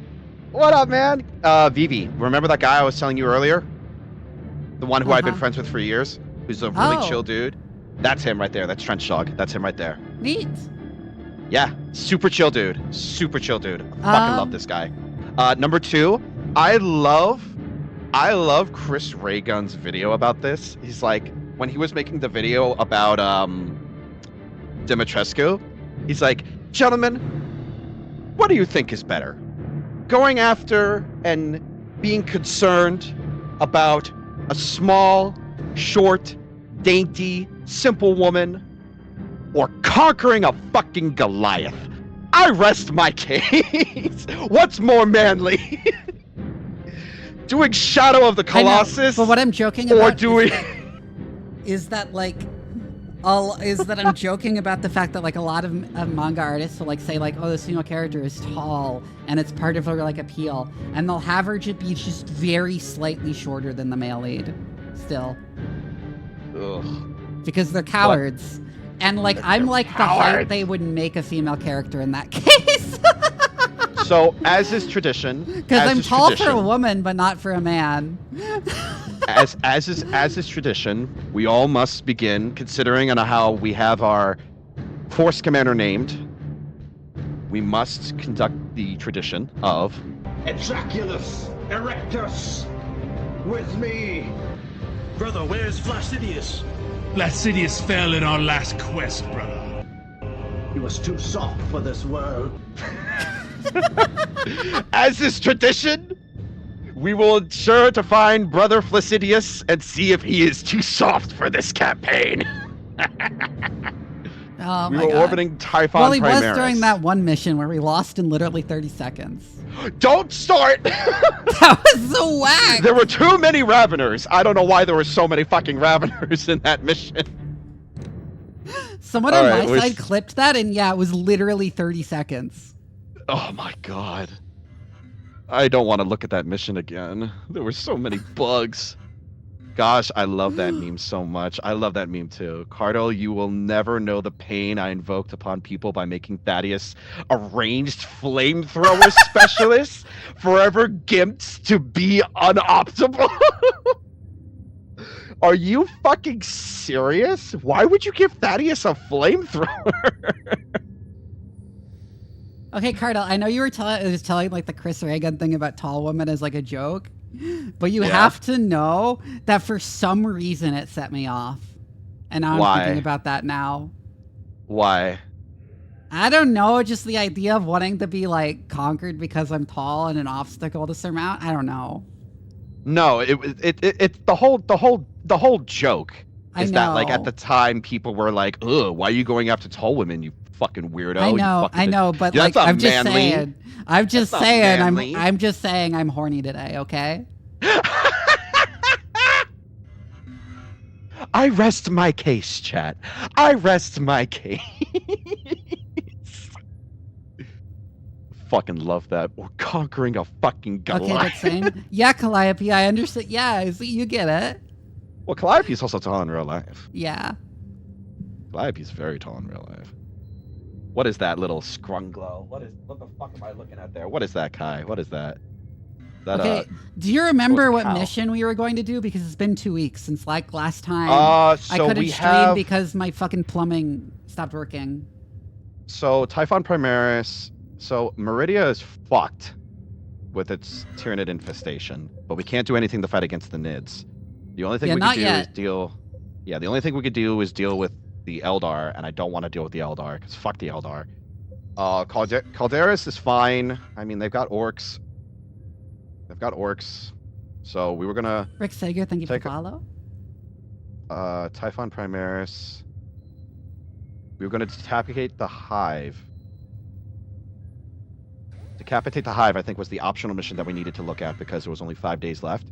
What up, man? Vivi, remember that guy I was telling you earlier? The one who I've been friends with for years, who's a really chill dude. That's him right there. That's Trench Dog. That's him right there. Neat. Yeah, super chill dude. I fucking love this guy. Number 2, I love Chris Raygun's video about this. He's like, when he was making the video about Dimitrescu, he's like, gentlemen, what do you think is better? Going after and being concerned about a small, short, dainty, simple woman, or conquering a fucking Goliath? I rest my case. What's more manly? Doing Shadow of the Colossus? But what I'm joking about or doing is that I'm joking about the fact that like a lot of manga artists will like say like, oh, this female character is tall and it's part of her like appeal, and they'll have her just be just very slightly shorter than the male lead still. Ugh. Because they're cowards. And like I'm like the height they would make a female character in that case. So as is tradition, because I'm tall for a woman but not for a man. as is tradition, we all must begin considering on how we have our force commander named. We must conduct the tradition of Ejaculus Erectus with me. Brother, where's Flaccidius? Flaccidius fell in our last quest, brother. He was too soft for this world. As is tradition, we will ensure to find Brother Flaccidius and see if he is too soft for this campaign. Oh we my were God. orbiting Typhon Well, he Primaris. was during that one mission where we lost in literally 30 seconds. Don't start! That was so whack! There were too many Raveners. I don't know why there were so many fucking Raveners in that mission. Someone on my side clipped that, and yeah, it was literally 30 seconds. Oh my God. I don't want to look at that mission again. There were so many bugs. Gosh, I love that meme so much. I love that meme too. Cardinal, you will never know the pain I invoked upon people by making Thaddeus a ranged flamethrower specialist, forever gimped to be unoptimal. Are you fucking serious? Why would you give Thaddeus a flamethrower? Okay, Cardinal, I know you were telling like the Chris Reagan thing about tall women as like a joke, but you have to know that for some reason it set me off. And now I'm thinking about that now. Why? I don't know, just the idea of wanting to be like conquered because I'm tall and an obstacle to surmount. I don't know. No, it's the whole joke is that like at know. the time people were like, "Ugh, why are you going after tall women, you fucking weirdo?" I know, but Yeah, like that's not I'm just manly. saying. I'm just That's not saying manly. I'm just saying I'm horny today, okay? I rest my case, chat. I rest my case. Fucking love that. We're conquering a fucking Goliath. Okay, but same. Yeah, Calliope, I understand. Yeah, see, you get it. Well, Calliope's also tall in real life. Yeah. Calliope's very tall in real life. What is that little scrunglow? What the fuck am I looking at there? What is that, Kai? What is that? That Okay, do you remember a what cow. mission we were going to do? Because it's been 2 weeks since like last time I so couldn't we stream have because my fucking plumbing stopped working. so Typhon Primaris. So Meridia is fucked with its Tyranid infestation, but we can't do anything to fight against the Nids. The only thing Yeah, we not could do yet. is deal. Yeah, the only thing we could do is deal with the Eldar, and I don't want to deal with the Eldar because fuck the Eldar. Calderis is fine. I mean, they've got orcs. They've got orcs. So we were gonna Rick Sager, thank you for Take the follow. Typhon Primaris. We were gonna decapitate the Hive. Decapitate the Hive, I think, was the optional mission that we needed to look at because there was only 5 days left.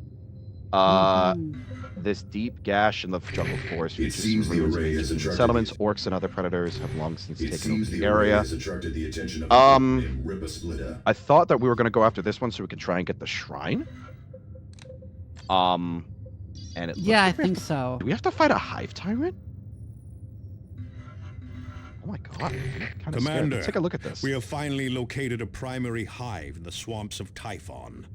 Mhm. This deep gash in the jungle forest It features seems some the ruins array of has ancient attracted settlements. the- Orcs and other predators have long since It taken over seems the the array area. has attracted the attention of a group named Ripper Splitter. I thought that we were going to go after this one so we could try and get the shrine. And it looks Yeah, I like we have think to- so. Do we have to fight a Hive Tyrant? Oh my god. Kind of scared. Commander, Let's take a look at this. we have finally located a primary hive in the swamps of Typhon.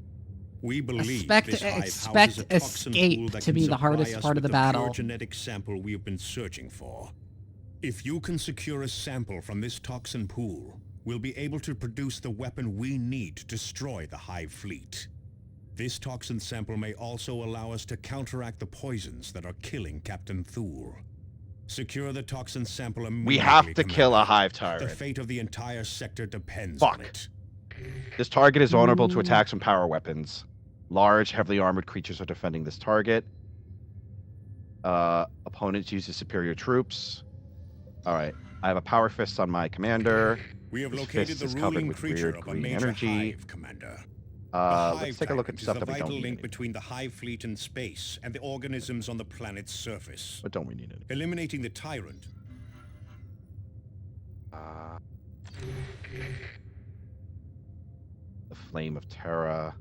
We believe Expect this hive escape houses a toxin pool that to can be the supply hardest us part of with the battle. pure genetic sample we have been searching for. If you can secure a sample from this toxin pool, we'll be able to produce the weapon we need to destroy the hive fleet. This toxin sample may also allow us to counteract the poisons that are killing Captain Thule. Secure the toxin sample immediately. We have to kill a Commander. Hive The Tyrant. fate of the entire sector depends Fuck. on it. This target is vulnerable to attacks from power weapons. Large, heavily armored creatures are defending this target. Opponents uses superior troops. Alright, I have a power fist on my commander. We have This located fist the is covered ruling with creature weird of a green major energy. hive, Commander. Let's take a look at Tyrant stuff is that the we don't vital link need. between the hive fleet in space and the organisms on the planet's surface. What don't we need it? Eliminating the tyrant. The Flame of Terra.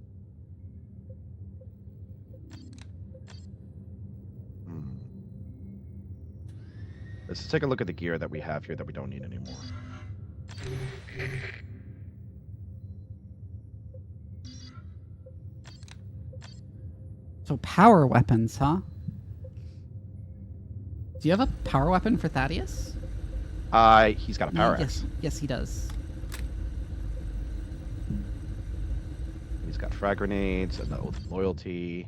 Let's take a look at the gear that we have here that we don't need anymore. So power weapons, huh? Do you have a power weapon for Thaddeus? He's got a power yes, axe. yes, he does. He's got frag grenades and the Oath of Loyalty.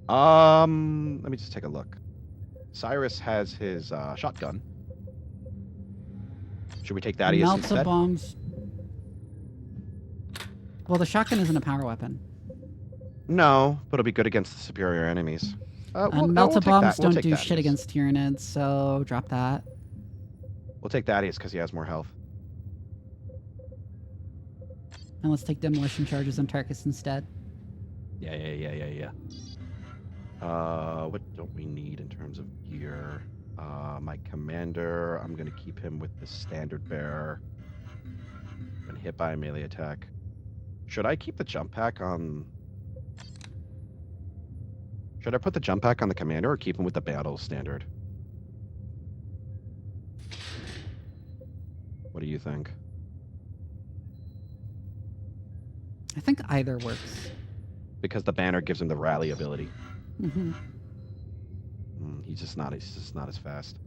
Let me just take a look. Cyrus has his shotgun. Should we take Thaddeus Melts instead? of bombs. Well, the shotgun isn't a power weapon. No, but it'll be good against the superior enemies. And we'll melta take bombs that. We'll don't take do shit Thaddeus. against Tyranids, so drop that. We'll take Thaddeus because he has more health. And let's take demolition charges on Tarkus instead. Yeah. What don't we need in terms of gear? My commander, I'm gonna keep him with the standard bearer. When hit by a melee attack. Should I keep the jump pack on? Should I put the jump pack on the commander or keep him with the battle standard? What do you think? I think either works. Because the banner gives him the rally ability. Mm-hmm. He's just not as fast.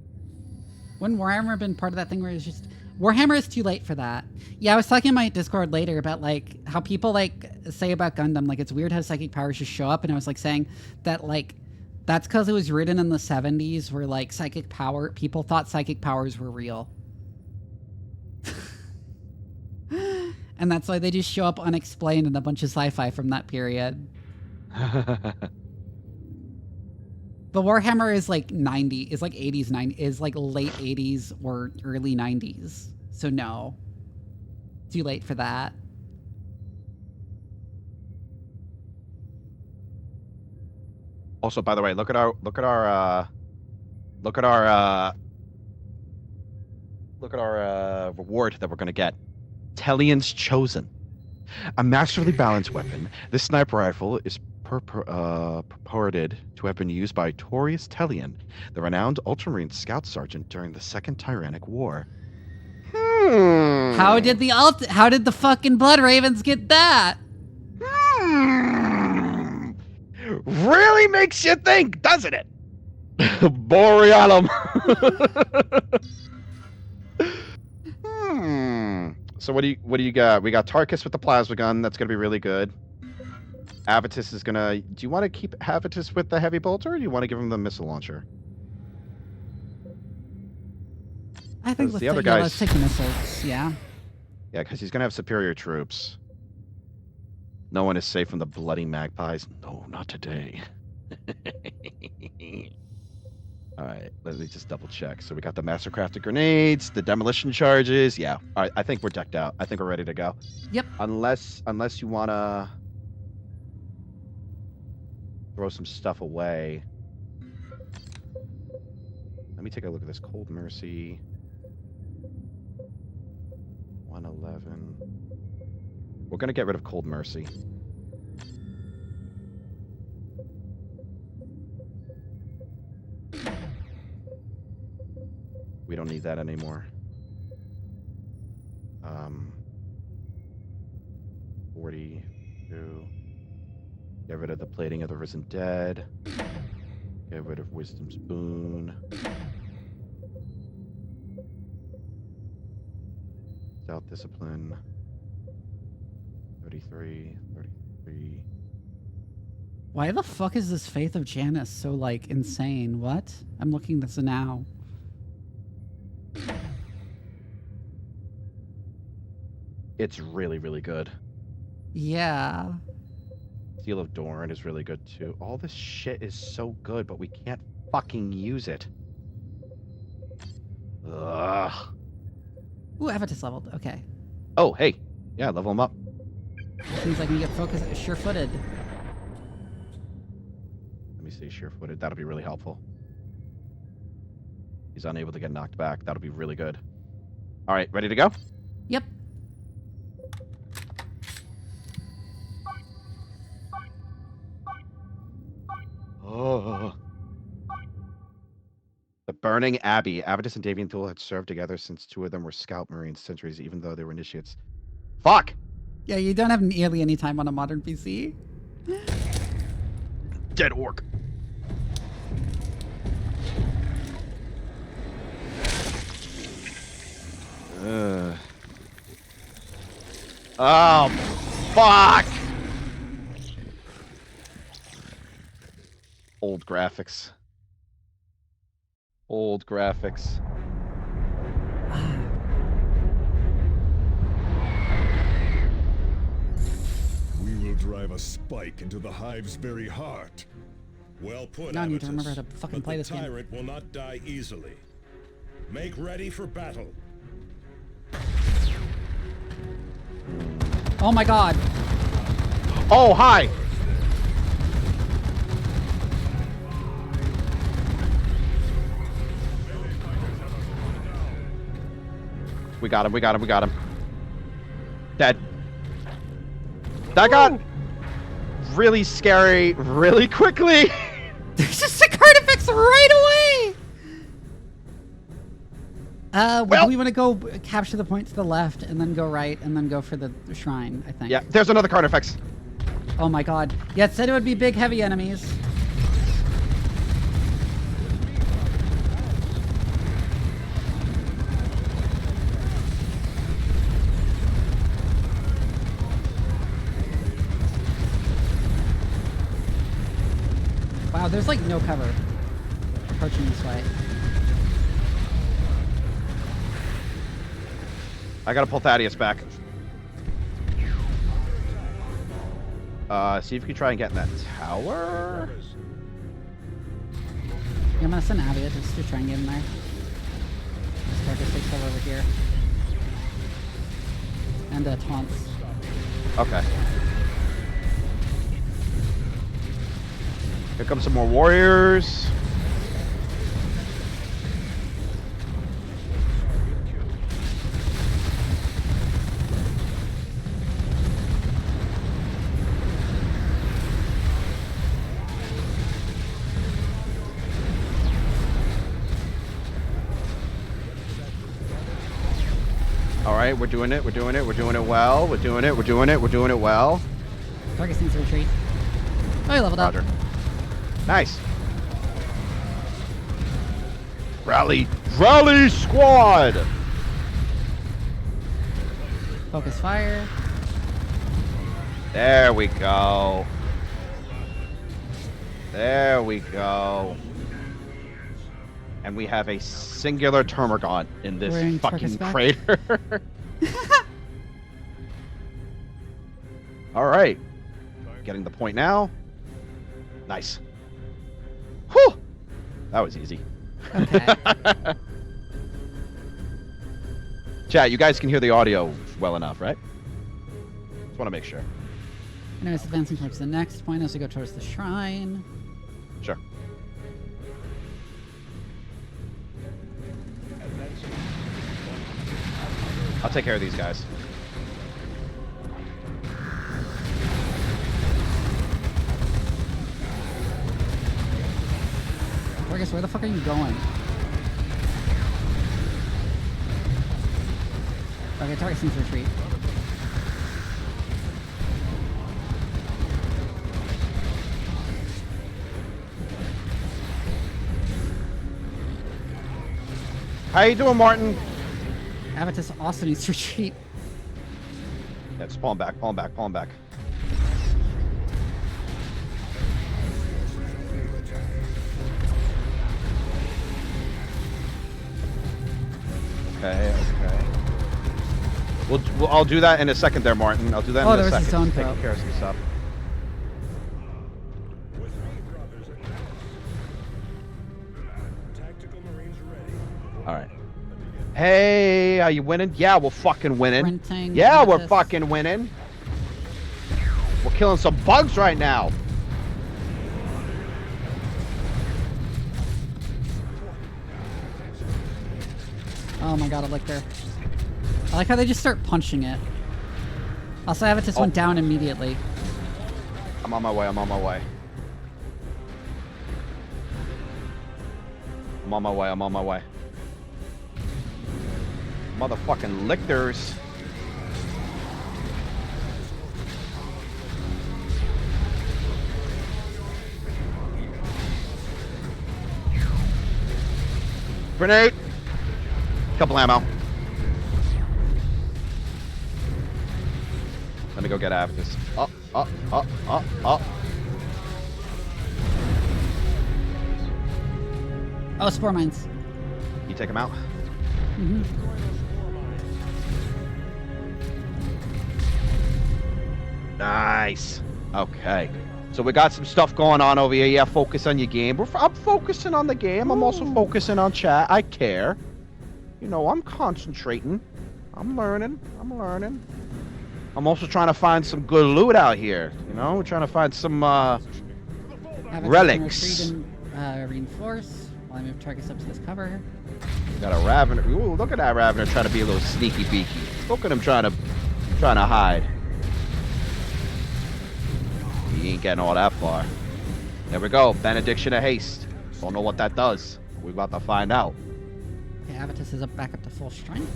Wouldn't Warhammer been part of that thing where it's just Warhammer is too late for that? Yeah, I was talking in my Discord later about like how people like say about Gundam, like it's weird how psychic powers just show up, and I was like saying that like that's because it was written in the 70s where like people thought psychic powers were real. And that's why they just show up unexplained in a bunch of sci-fi from that period. But Warhammer is like 80s, 90s, is like late 80s or early 90s. So no. Too late for that. Also, by the way, look at our reward that we're gonna get. Tellion's Chosen. A masterly balanced weapon, this sniper rifle is purported to have been used by Torius Tellion, the renowned Ultramarine Scout Sergeant during the Second Tyrannic War. How did the fucking Blood Ravens get that? Really makes you think, doesn't it? Borealum. So what do you got? We got Tarkus with the plasma gun. That's gonna be really good. Avitus is gonna. Do you want to keep Avitus with the heavy bolter, or do you want to give him the missile launcher? I think let's take the missiles. Yeah. Yeah, because he's gonna have superior troops. No one is safe from the bloody magpies. No, not today. All right, let me just double check. So we got the mastercrafted grenades, the demolition charges. Yeah. All right, I think we're decked out. I think we're ready to go. Yep. Unless you wanna throw some stuff away. Let me take a look at this. Cold Mercy. 111. We're gonna get rid of Cold Mercy. We don't need that anymore. 42. Get rid of the Plating of the Risen Dead. Get rid of Wisdom's Boon. Self-discipline. 33. Why the fuck is this Faith of Janus so like insane? What? I'm looking this now. It's really, really good. Yeah. Seal of Dorn is really good too. All this shit is so good, but we can't fucking use it. Ugh. Ooh, Avitus leveled. Okay. Oh, hey. Yeah, level him up. Seems like we get focused, sure-footed. Let me see, sure-footed. That'll be really helpful. He's unable to get knocked back. That'll be really good. All right, ready to go? Yep. Oh. The Burning Abbey. Avitus and Davian Thule had served together since two of them were Scout Marine sentries, even though they were initiates. Fuck! Yeah, you don't have nearly any time on a modern PC. Dead orc. Oh, fuck! Old graphics. Old graphics. We will drive a spike into the hive's very heart. Well put, Now I need to Avitus, remember how to fucking but play the this game. tyrant will not die easily. Make ready for battle. Oh my god. Oh, hi! We got him. Dead. That got really scary really quickly. There's just a artifacts right away! Well- do we want to go capture the point to the left and then go right and then go for the shrine, I think. Yeah, there's another Carnifex. Oh my god. Yeah, it said it would be big, heavy enemies. Wow, there's like no cover approaching this way. I gotta pull Thaddeus back. See if you can try and get in that tower. Yeah, I'm gonna send Abby just to try and get in there. Start to take over here. And taunts. Okay. Here come some more warriors. All right, we're doing it. We're doing it. We're doing it well. We're doing it. We're doing it. We're doing it well. Target needs to retreat. Oh, he leveled up. Roger. Nice. Rally, rally squad. Focus fire. There we go. There we go. And we have a singular Termagant in this Wearing fucking Tarkus back. crater. All right. Getting the point now. Nice. Whew. That was easy. Okay. Chat, you guys can hear the audio well enough, right? Just want to make sure. Anyways, advancing towards the next point as we go towards the shrine. Sure. I'll take care of these guys. Vargas, where the fuck are you going? Okay, target seems to retreat. How you doing, Martin? Avitus also needs to retreat. Yeah, just pull him back, pull him back, pull him back. Okay, okay. I'll do that in a second there, Martin. I'll do that in a there was second. his own Just taking throw. care of some stuff. All right. Hey, are you winning? Yeah, we're fucking winning. Sprinting, Yeah, we're Avitus. fucking winning. We're killing some bugs right now. Oh my god, I like their... I like how they just start punching it. Also, Avitus went down immediately. I'm on my way, I'm on my way. I'm on my way, I'm on my way. Motherfucking lictors. Grenade! Couple ammo. Let me go get Avitus. Up. Oh, spore mines. You take him out? Mm-hmm. Nice. Okay. So we got some stuff going on over here. Yeah, focus on your game. I'm focusing on the game. I'm also focusing on chat. I care. You know, I'm concentrating. I'm learning. I'm also trying to find some good loot out here. You know, we're trying to find some Avitus relics. can retreat and reinforce while I move targets up to this cover. We got a Ravener. Ooh, look at that Ravener trying to be a little sneaky beaky. Look at him trying to hide. He ain't getting all that far. There we go. Benediction of haste. Don't know what that does. We're about to find out. Okay, Avitus is back up to full strength.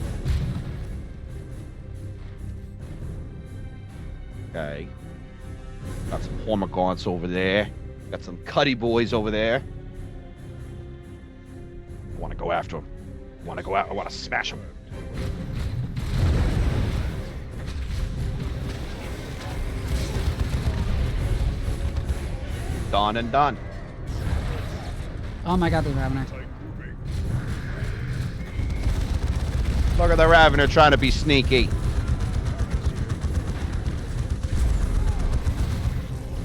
Okay. Got some Hormagaunts over there. Got some Cuddy boys over there. I want to go after them. I want to go out. I want to smash them. Done and done. Oh my god, the Ravener. Look at the Ravener trying to be sneaky.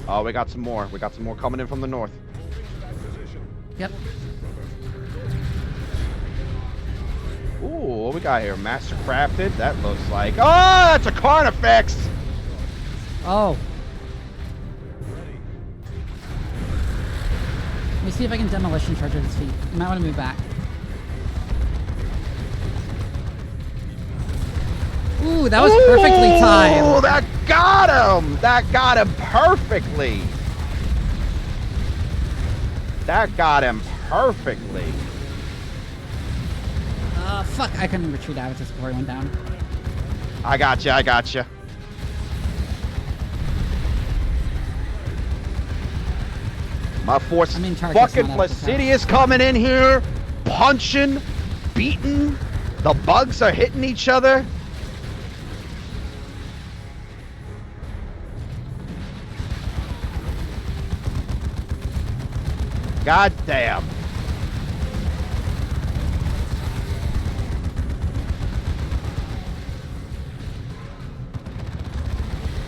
Oh, we got some more. We got some more coming in from the north. Yep. Ooh, what we got here? Master crafted. That looks like. Oh, that's a Carnifex. Oh. Let me see if I can demolition charge at his feet. You might want to move back. Ooh, that was perfectly timed. Oh, that got him. That got him perfectly. That got him perfectly. Fuck, I couldn't retreat Avitus before he went down. I got you. I got you. My force I mean, is Target's fucking not up to Placidius coming in here, punching, beating. The bugs are hitting each other. God damn.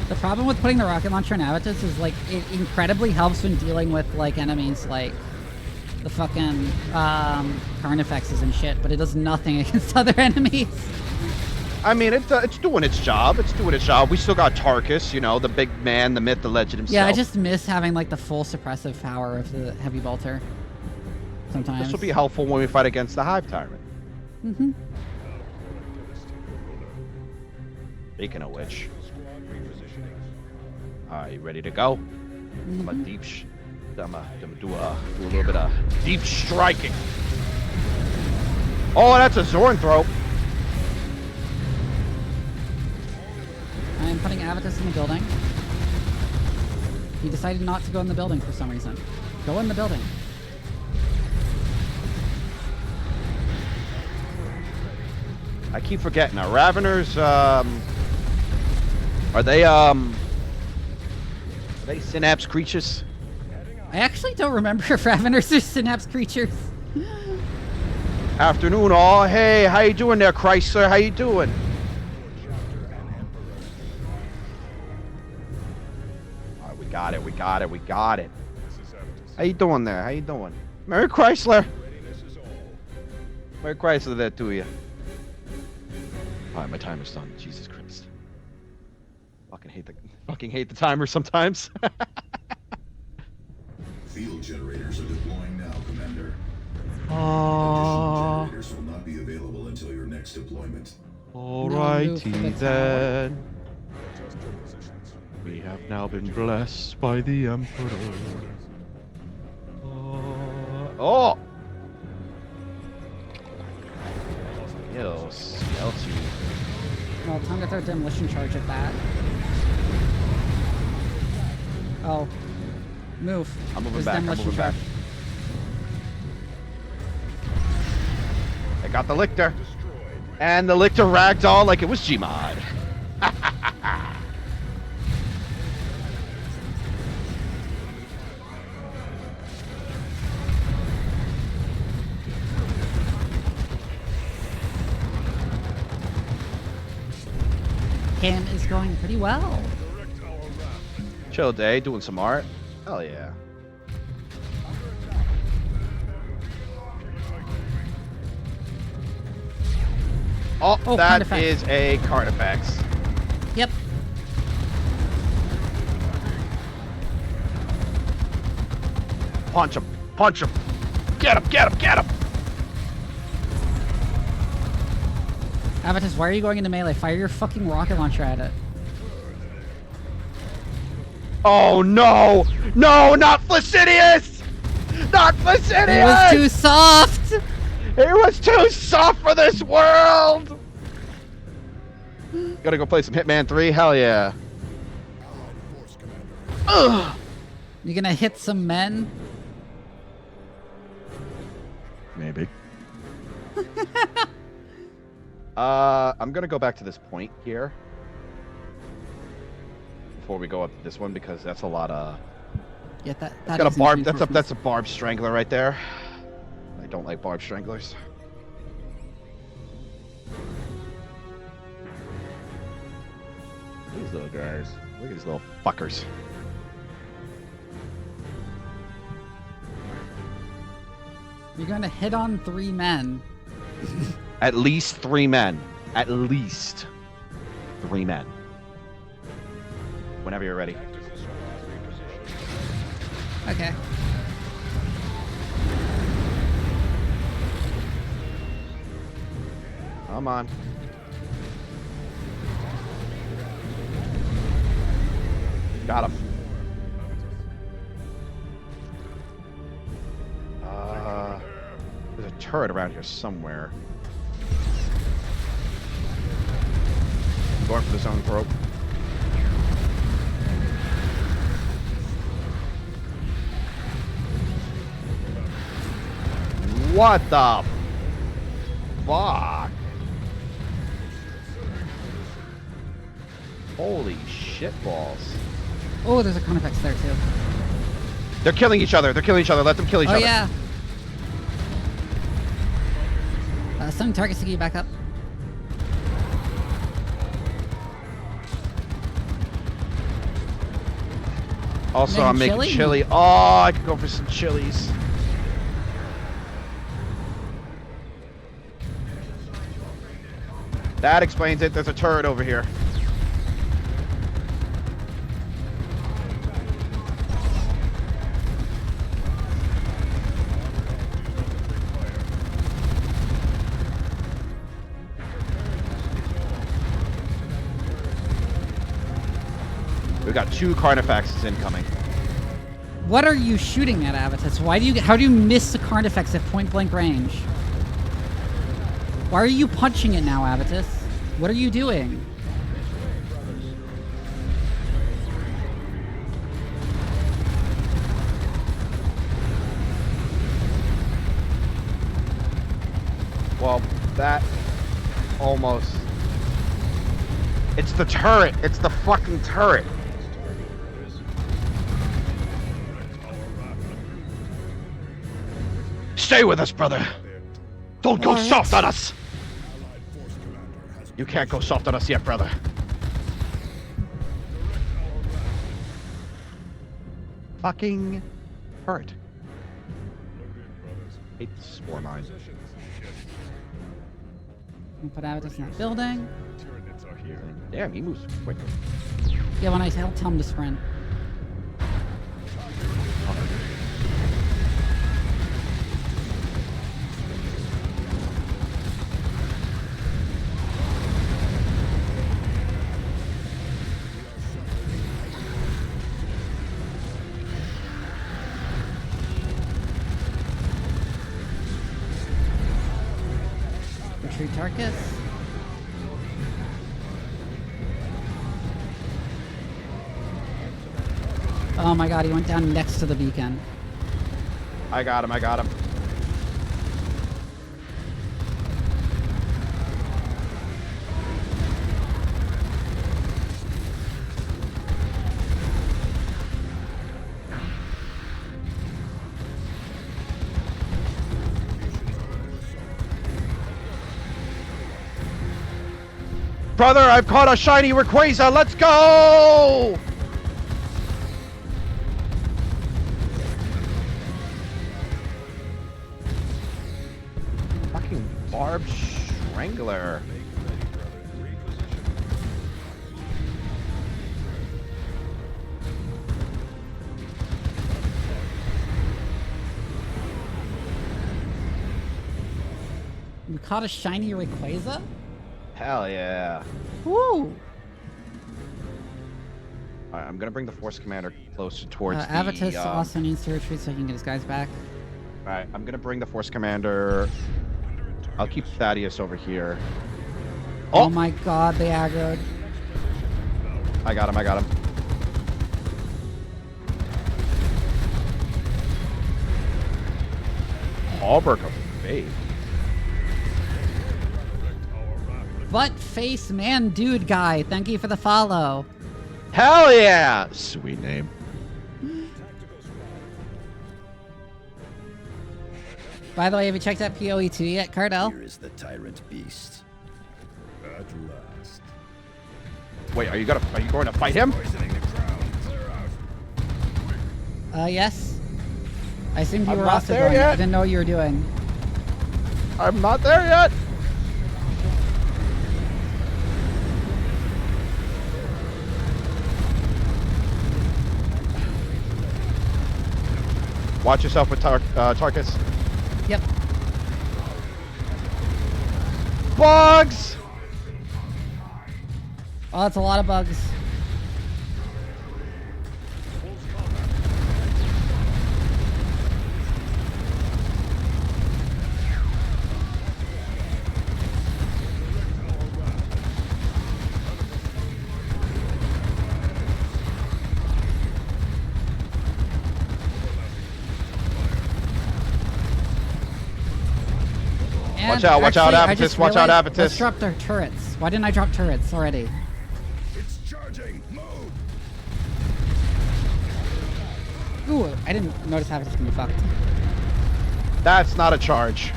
The problem with putting the rocket launcher in Avitus is, like, it incredibly helps when dealing with, like, enemies like the fucking Carnifexes and shit, but it does nothing against other enemies. I mean, it's doing its job. It's doing its job. We still got Tarkus, you know, the big man, the myth, the legend himself. Yeah, I just miss having, like, the full suppressive power of the heavy bolter. Sometimes. This will be helpful when we fight against the Hive Tyrant. Mm-hmm. Speaking of which, are you ready to go? I'm a deep. I'm gonna do a little bit of deep striking. Oh, that's a Zoranthrope. I'm putting Avitus in the building. He decided not to go in the building for some reason. Go in the building. I keep forgetting. Are Raveners, are they synapse creatures? I actually don't remember if Raveners are synapse creatures. Afternoon, all. Hey, how you doing there, Chrysler? How you doing? All right, we got it. We got it. We got it. How you doing there? How you doing? Merry Chrysler. Merry Chrysler there to you. All right, my timer's done. Jesus Christ. Fucking hate the timer sometimes. Field generators are deploying now, Commander. Aww. Additional generators will not be available until your next deployment. Alrighty then. We have now been blessed by the Emperor. Oh! Yo, Skelty. Well, time to throw demolition charge at that. Oh. Move. I'm moving There's back. I'm demolition moving back. charge. I got the Lictor. And the Lictor ragdoll like it was Gmod. Cam is going pretty well. Chill day, doing some art. Hell yeah. Oh, Oh, that Carnifex. is a Carnifex. Yep. Punch him. Punch him. Get him. Get him. Get him. Avitus, why are you going into melee? Fire your fucking rocket launcher at it. Oh no! No, not Placidius! Not Placidius! It was too soft! It was too soft for this world! Gotta go play some Hitman 3? Hell yeah. Ugh! You gonna hit some men? Maybe. I'm gonna go back to this point here before we go up to this one because that's a lot of. Yeah, that Got a is barb. interesting. That's a barb strangler right there. I don't like barb stranglers. These little guys. Look at these little fuckers. You're gonna hit on 3 men. At least 3 men. At least 3 men. Whenever you're ready. Okay. Come on. Got him. There's a turret around here somewhere. I'm going for the zone probe. What the fuck? Holy shit balls. Oh, there's a Carnifex there too. They're killing each other. They're killing each other. Let them kill each Oh other. yeah. Some targets to get you back up. Also, I'm making chili? chili. Oh, I could go for some chilies. That explains it. There's a turret over here. We got 2 Carnifexes incoming. What are you shooting at, Avitus? How do you miss the Carnifex at point blank range? Why are you punching it now, Avitus? What are you doing? Well, that almost... It's the turret. It's the fucking turret. Stay with us, brother. Don't go soft on us. You can't go soft on us yet, brother. Fucking turret. Hate the spore mine. Put Avitus in that building. Damn, he moves quick. Yeah, when I tell him to sprint. Retreat Tarkus. Oh my god, he went down next to the beacon. I got him, I got him. Brother, I've caught a shiny Rayquaza. Let's go! Fucking Barb Strangler. We caught a shiny Rayquaza? Hell yeah. Woo! All right, I'm gonna bring the Force Commander closer towards the. Avitus also needs to retreat so he can get his guys back. All right, I'm gonna bring the Force Commander. I'll keep Thaddeus over here. Oh my god, they aggroed. I got him. I got him. Hallberg of Faith. Butt face man dude guy, thank you for the follow. Hell yeah! Sweet name. By the way, have you checked out PoE2 yet, Cardell? Here is the tyrant beast. At last. Wait, are you going to fight him? Yes. I assumed you I'm were not also there going. yet. I didn't know what you were doing. I'm not there yet. Watch yourself with Tarkus. Yep. Bugs! Oh, that's a lot of bugs. Watch out, watch out, actually, I Avitus, just watch out, realized- Avitus. Let's drop their turrets. Why didn't I drop turrets already? It's charging. Move. Ooh, I didn't notice Avitus can be fucked. That's not a charge.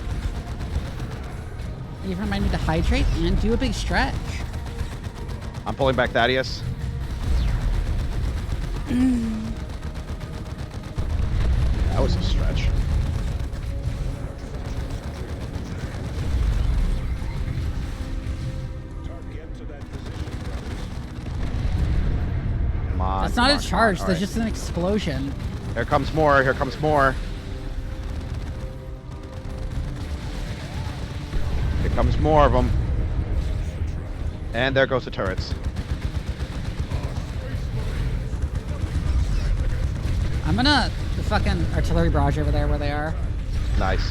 You remind me to hydrate and do a big stretch. I'm pulling back Thaddeus. That was a stretch. Come on. That's come not on, a come charge. on. All There's right. just an explosion. Here comes more. Here comes more. Here comes more of them. And there goes the turrets. I'm gonna the fucking artillery barrage over there where they are. Nice.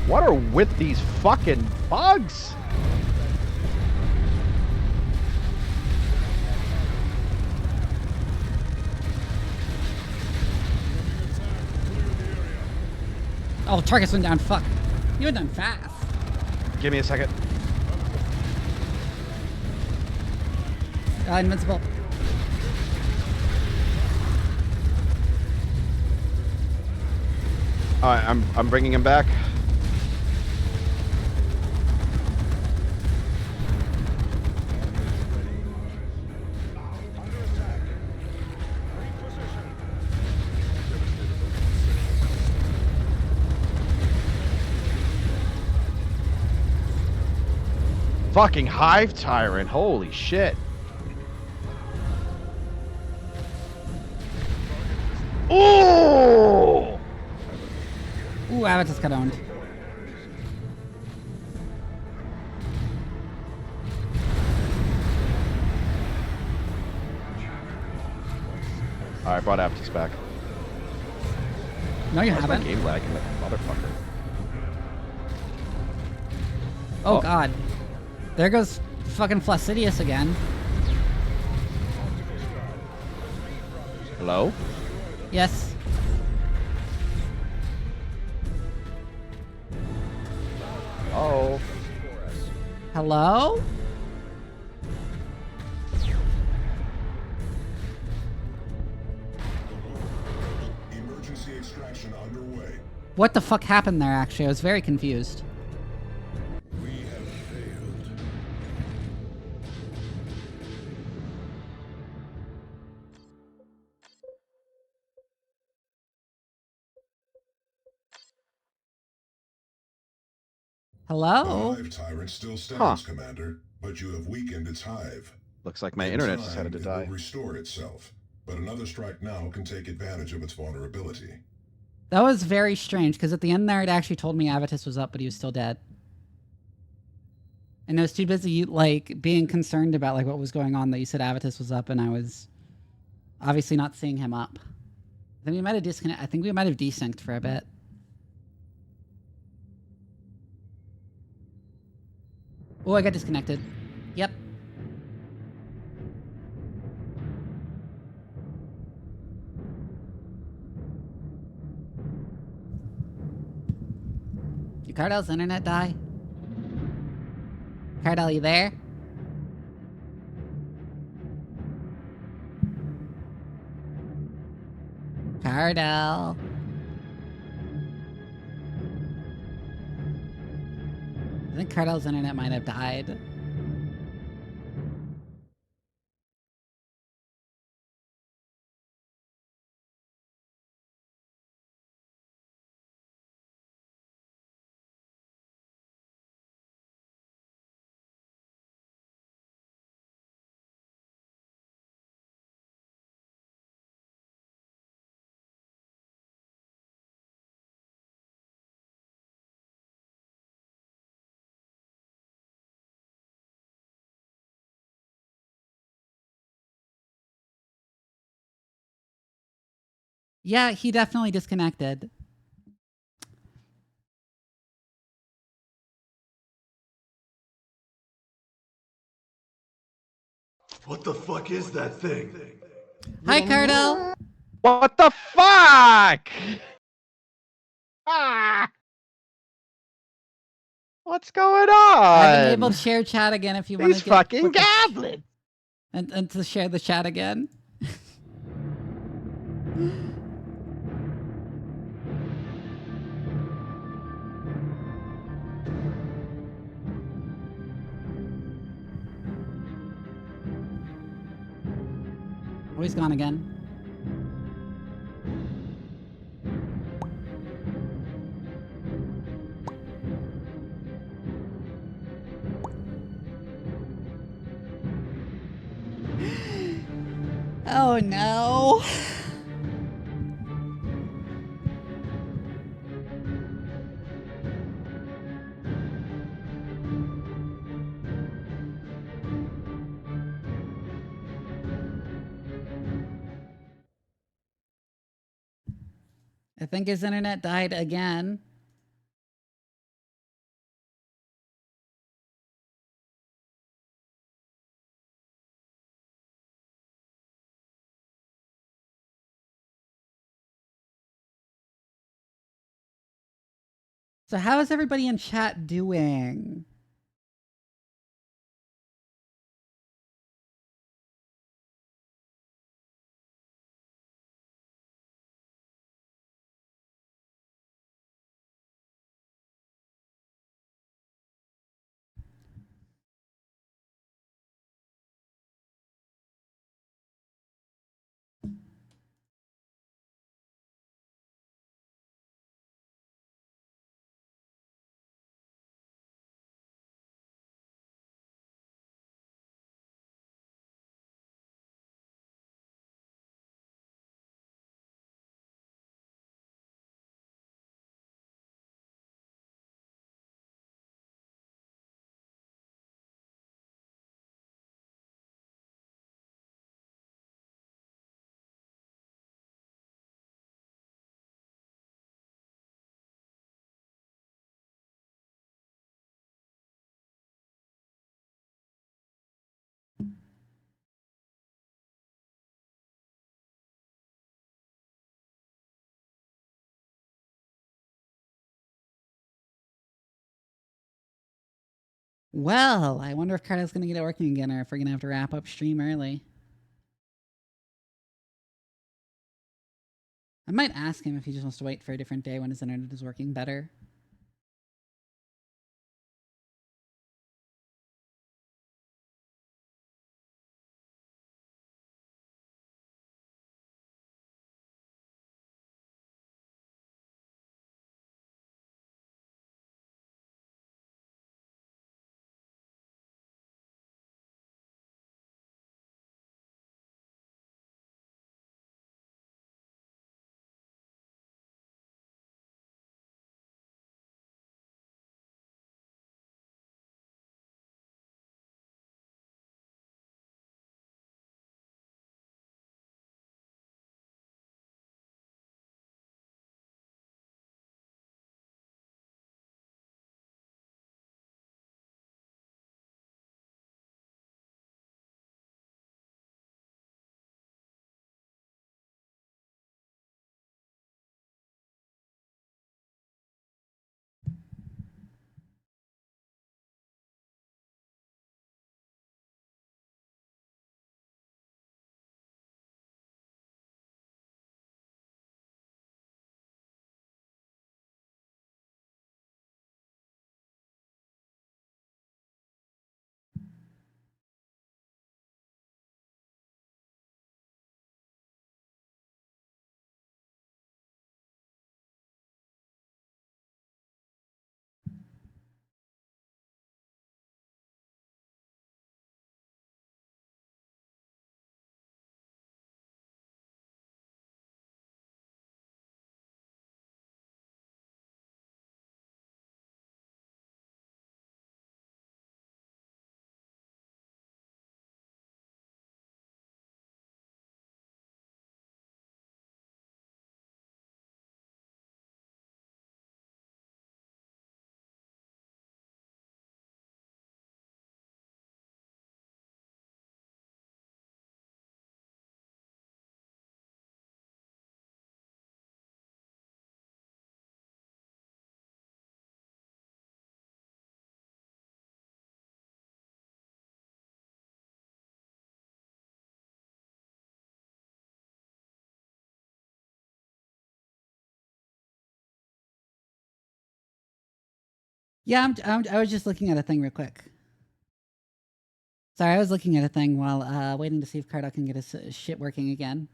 What are with these fucking bugs? Oh, Tarkus went down. Fuck. You went down fast. Give me a second. Invincible. All right, I'm bringing him back. Fucking hive tyrant! Holy shit! Ooh! Ooh, Avitus got owned. All right, brought Avitus back. No, you Why's my haven't. game lagging like a motherfucker? Oh, Oh. god. There goes fucking Flaccidius again. Hello? Yes. Oh. Hello? Emergency extraction underway. What the fuck happened there, actually? I was very confused. We have failed. Hello? The hive tyrant still stands, Commander, but you have weakened its hive. Looks like my In internet time, decided to it die. will restore itself, but another strike now can take advantage of its vulnerability. That was very strange, because at the end there, it actually told me Avitus was up, but he was still dead. And I was too busy, like, being concerned about, like, what was going on that you said Avitus was up, and I was obviously not seeing him up. I think we might have desynced for a bit. Oh, I got disconnected. Yep. Did Cardell's internet die? Cardell, you there? Cardell. I think Cardell's internet might have died. Yeah, he definitely disconnected. What the fuck is that thing? Hi, Cardell. What the fuck? Ah! What's going on? I've enabled share chat again if you want to These get fucking goblins. and to share the chat again. Oh, he's gone again. Oh no. I think his internet died again. So how is everybody in chat doing? Well, I wonder if Carter's going to get it working again or if we're going to have to wrap up stream early. I might ask him if he just wants to wait for a different day when his internet is working better. Yeah, I was just looking at a thing real quick. Sorry, I was looking at a thing while waiting to see if Cardo can get his shit working again.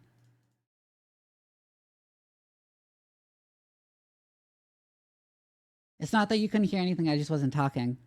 It's not that you couldn't hear anything, I just wasn't talking.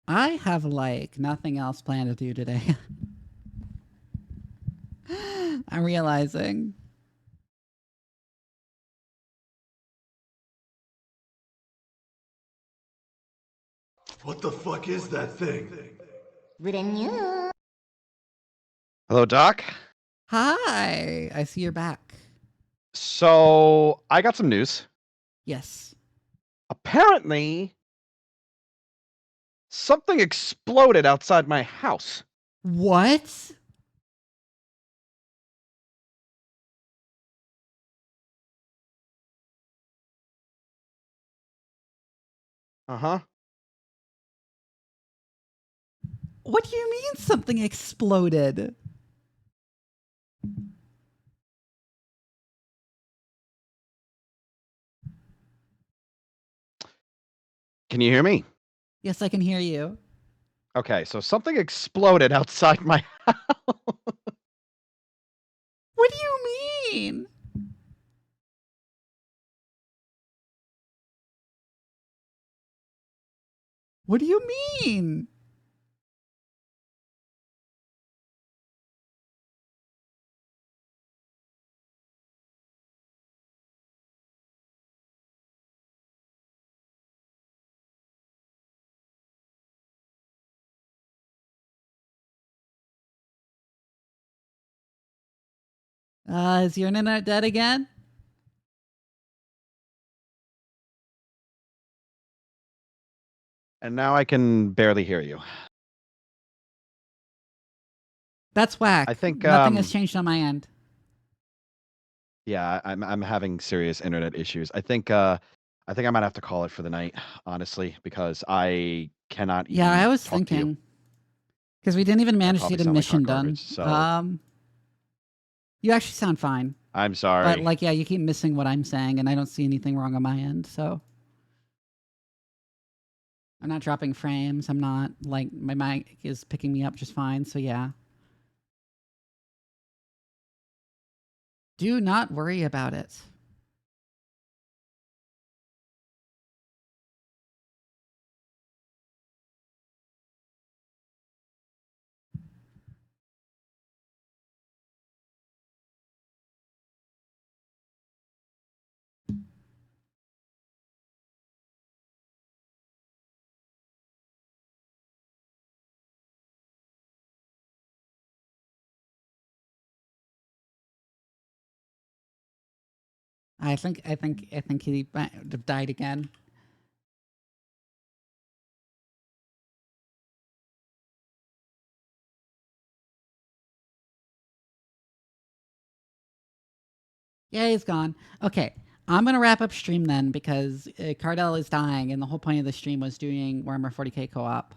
I have like nothing else planned to do today. I'm realizing. What the fuck is that thing? Hello, Doc. Hi, I see you're back. So I got some news. Yes. Apparently, something exploded outside my house. What? Uh-huh. What do you mean something exploded? Can you hear me? Yes, I can hear you. Okay, so something exploded outside my house. What do you mean? What do you mean? Is your internet dead again? And now I can barely hear you. That's whack. I think Nothing has changed on my end. Yeah, I'm having serious internet issues. I think I might have to call it for the night, honestly, because I cannot even Yeah, I was talk to you. thinking. Because we didn't even I manage to probably get a sound like mission hot done. garbage, so You actually sound fine. I'm sorry. But like, yeah, you keep missing what I'm saying, and I don't see anything wrong on my end. So I'm not dropping frames. I'm not like my mic is picking me up just fine. So yeah, do not worry about it. I think he might have died again. Yeah, he's gone. Okay, I'm gonna wrap up stream then because Cardell is dying, and the whole point of the stream was doing Warhammer 40k co-op.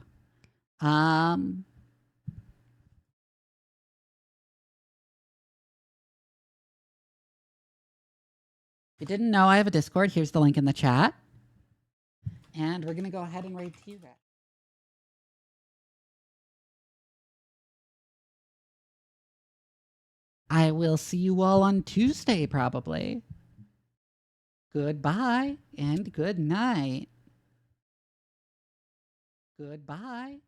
If you didn't know, I have a Discord. Here's the link in the chat, and we're gonna go ahead and raid T-Rex. I will see you all on Tuesday, probably. Goodbye and good night. Goodbye.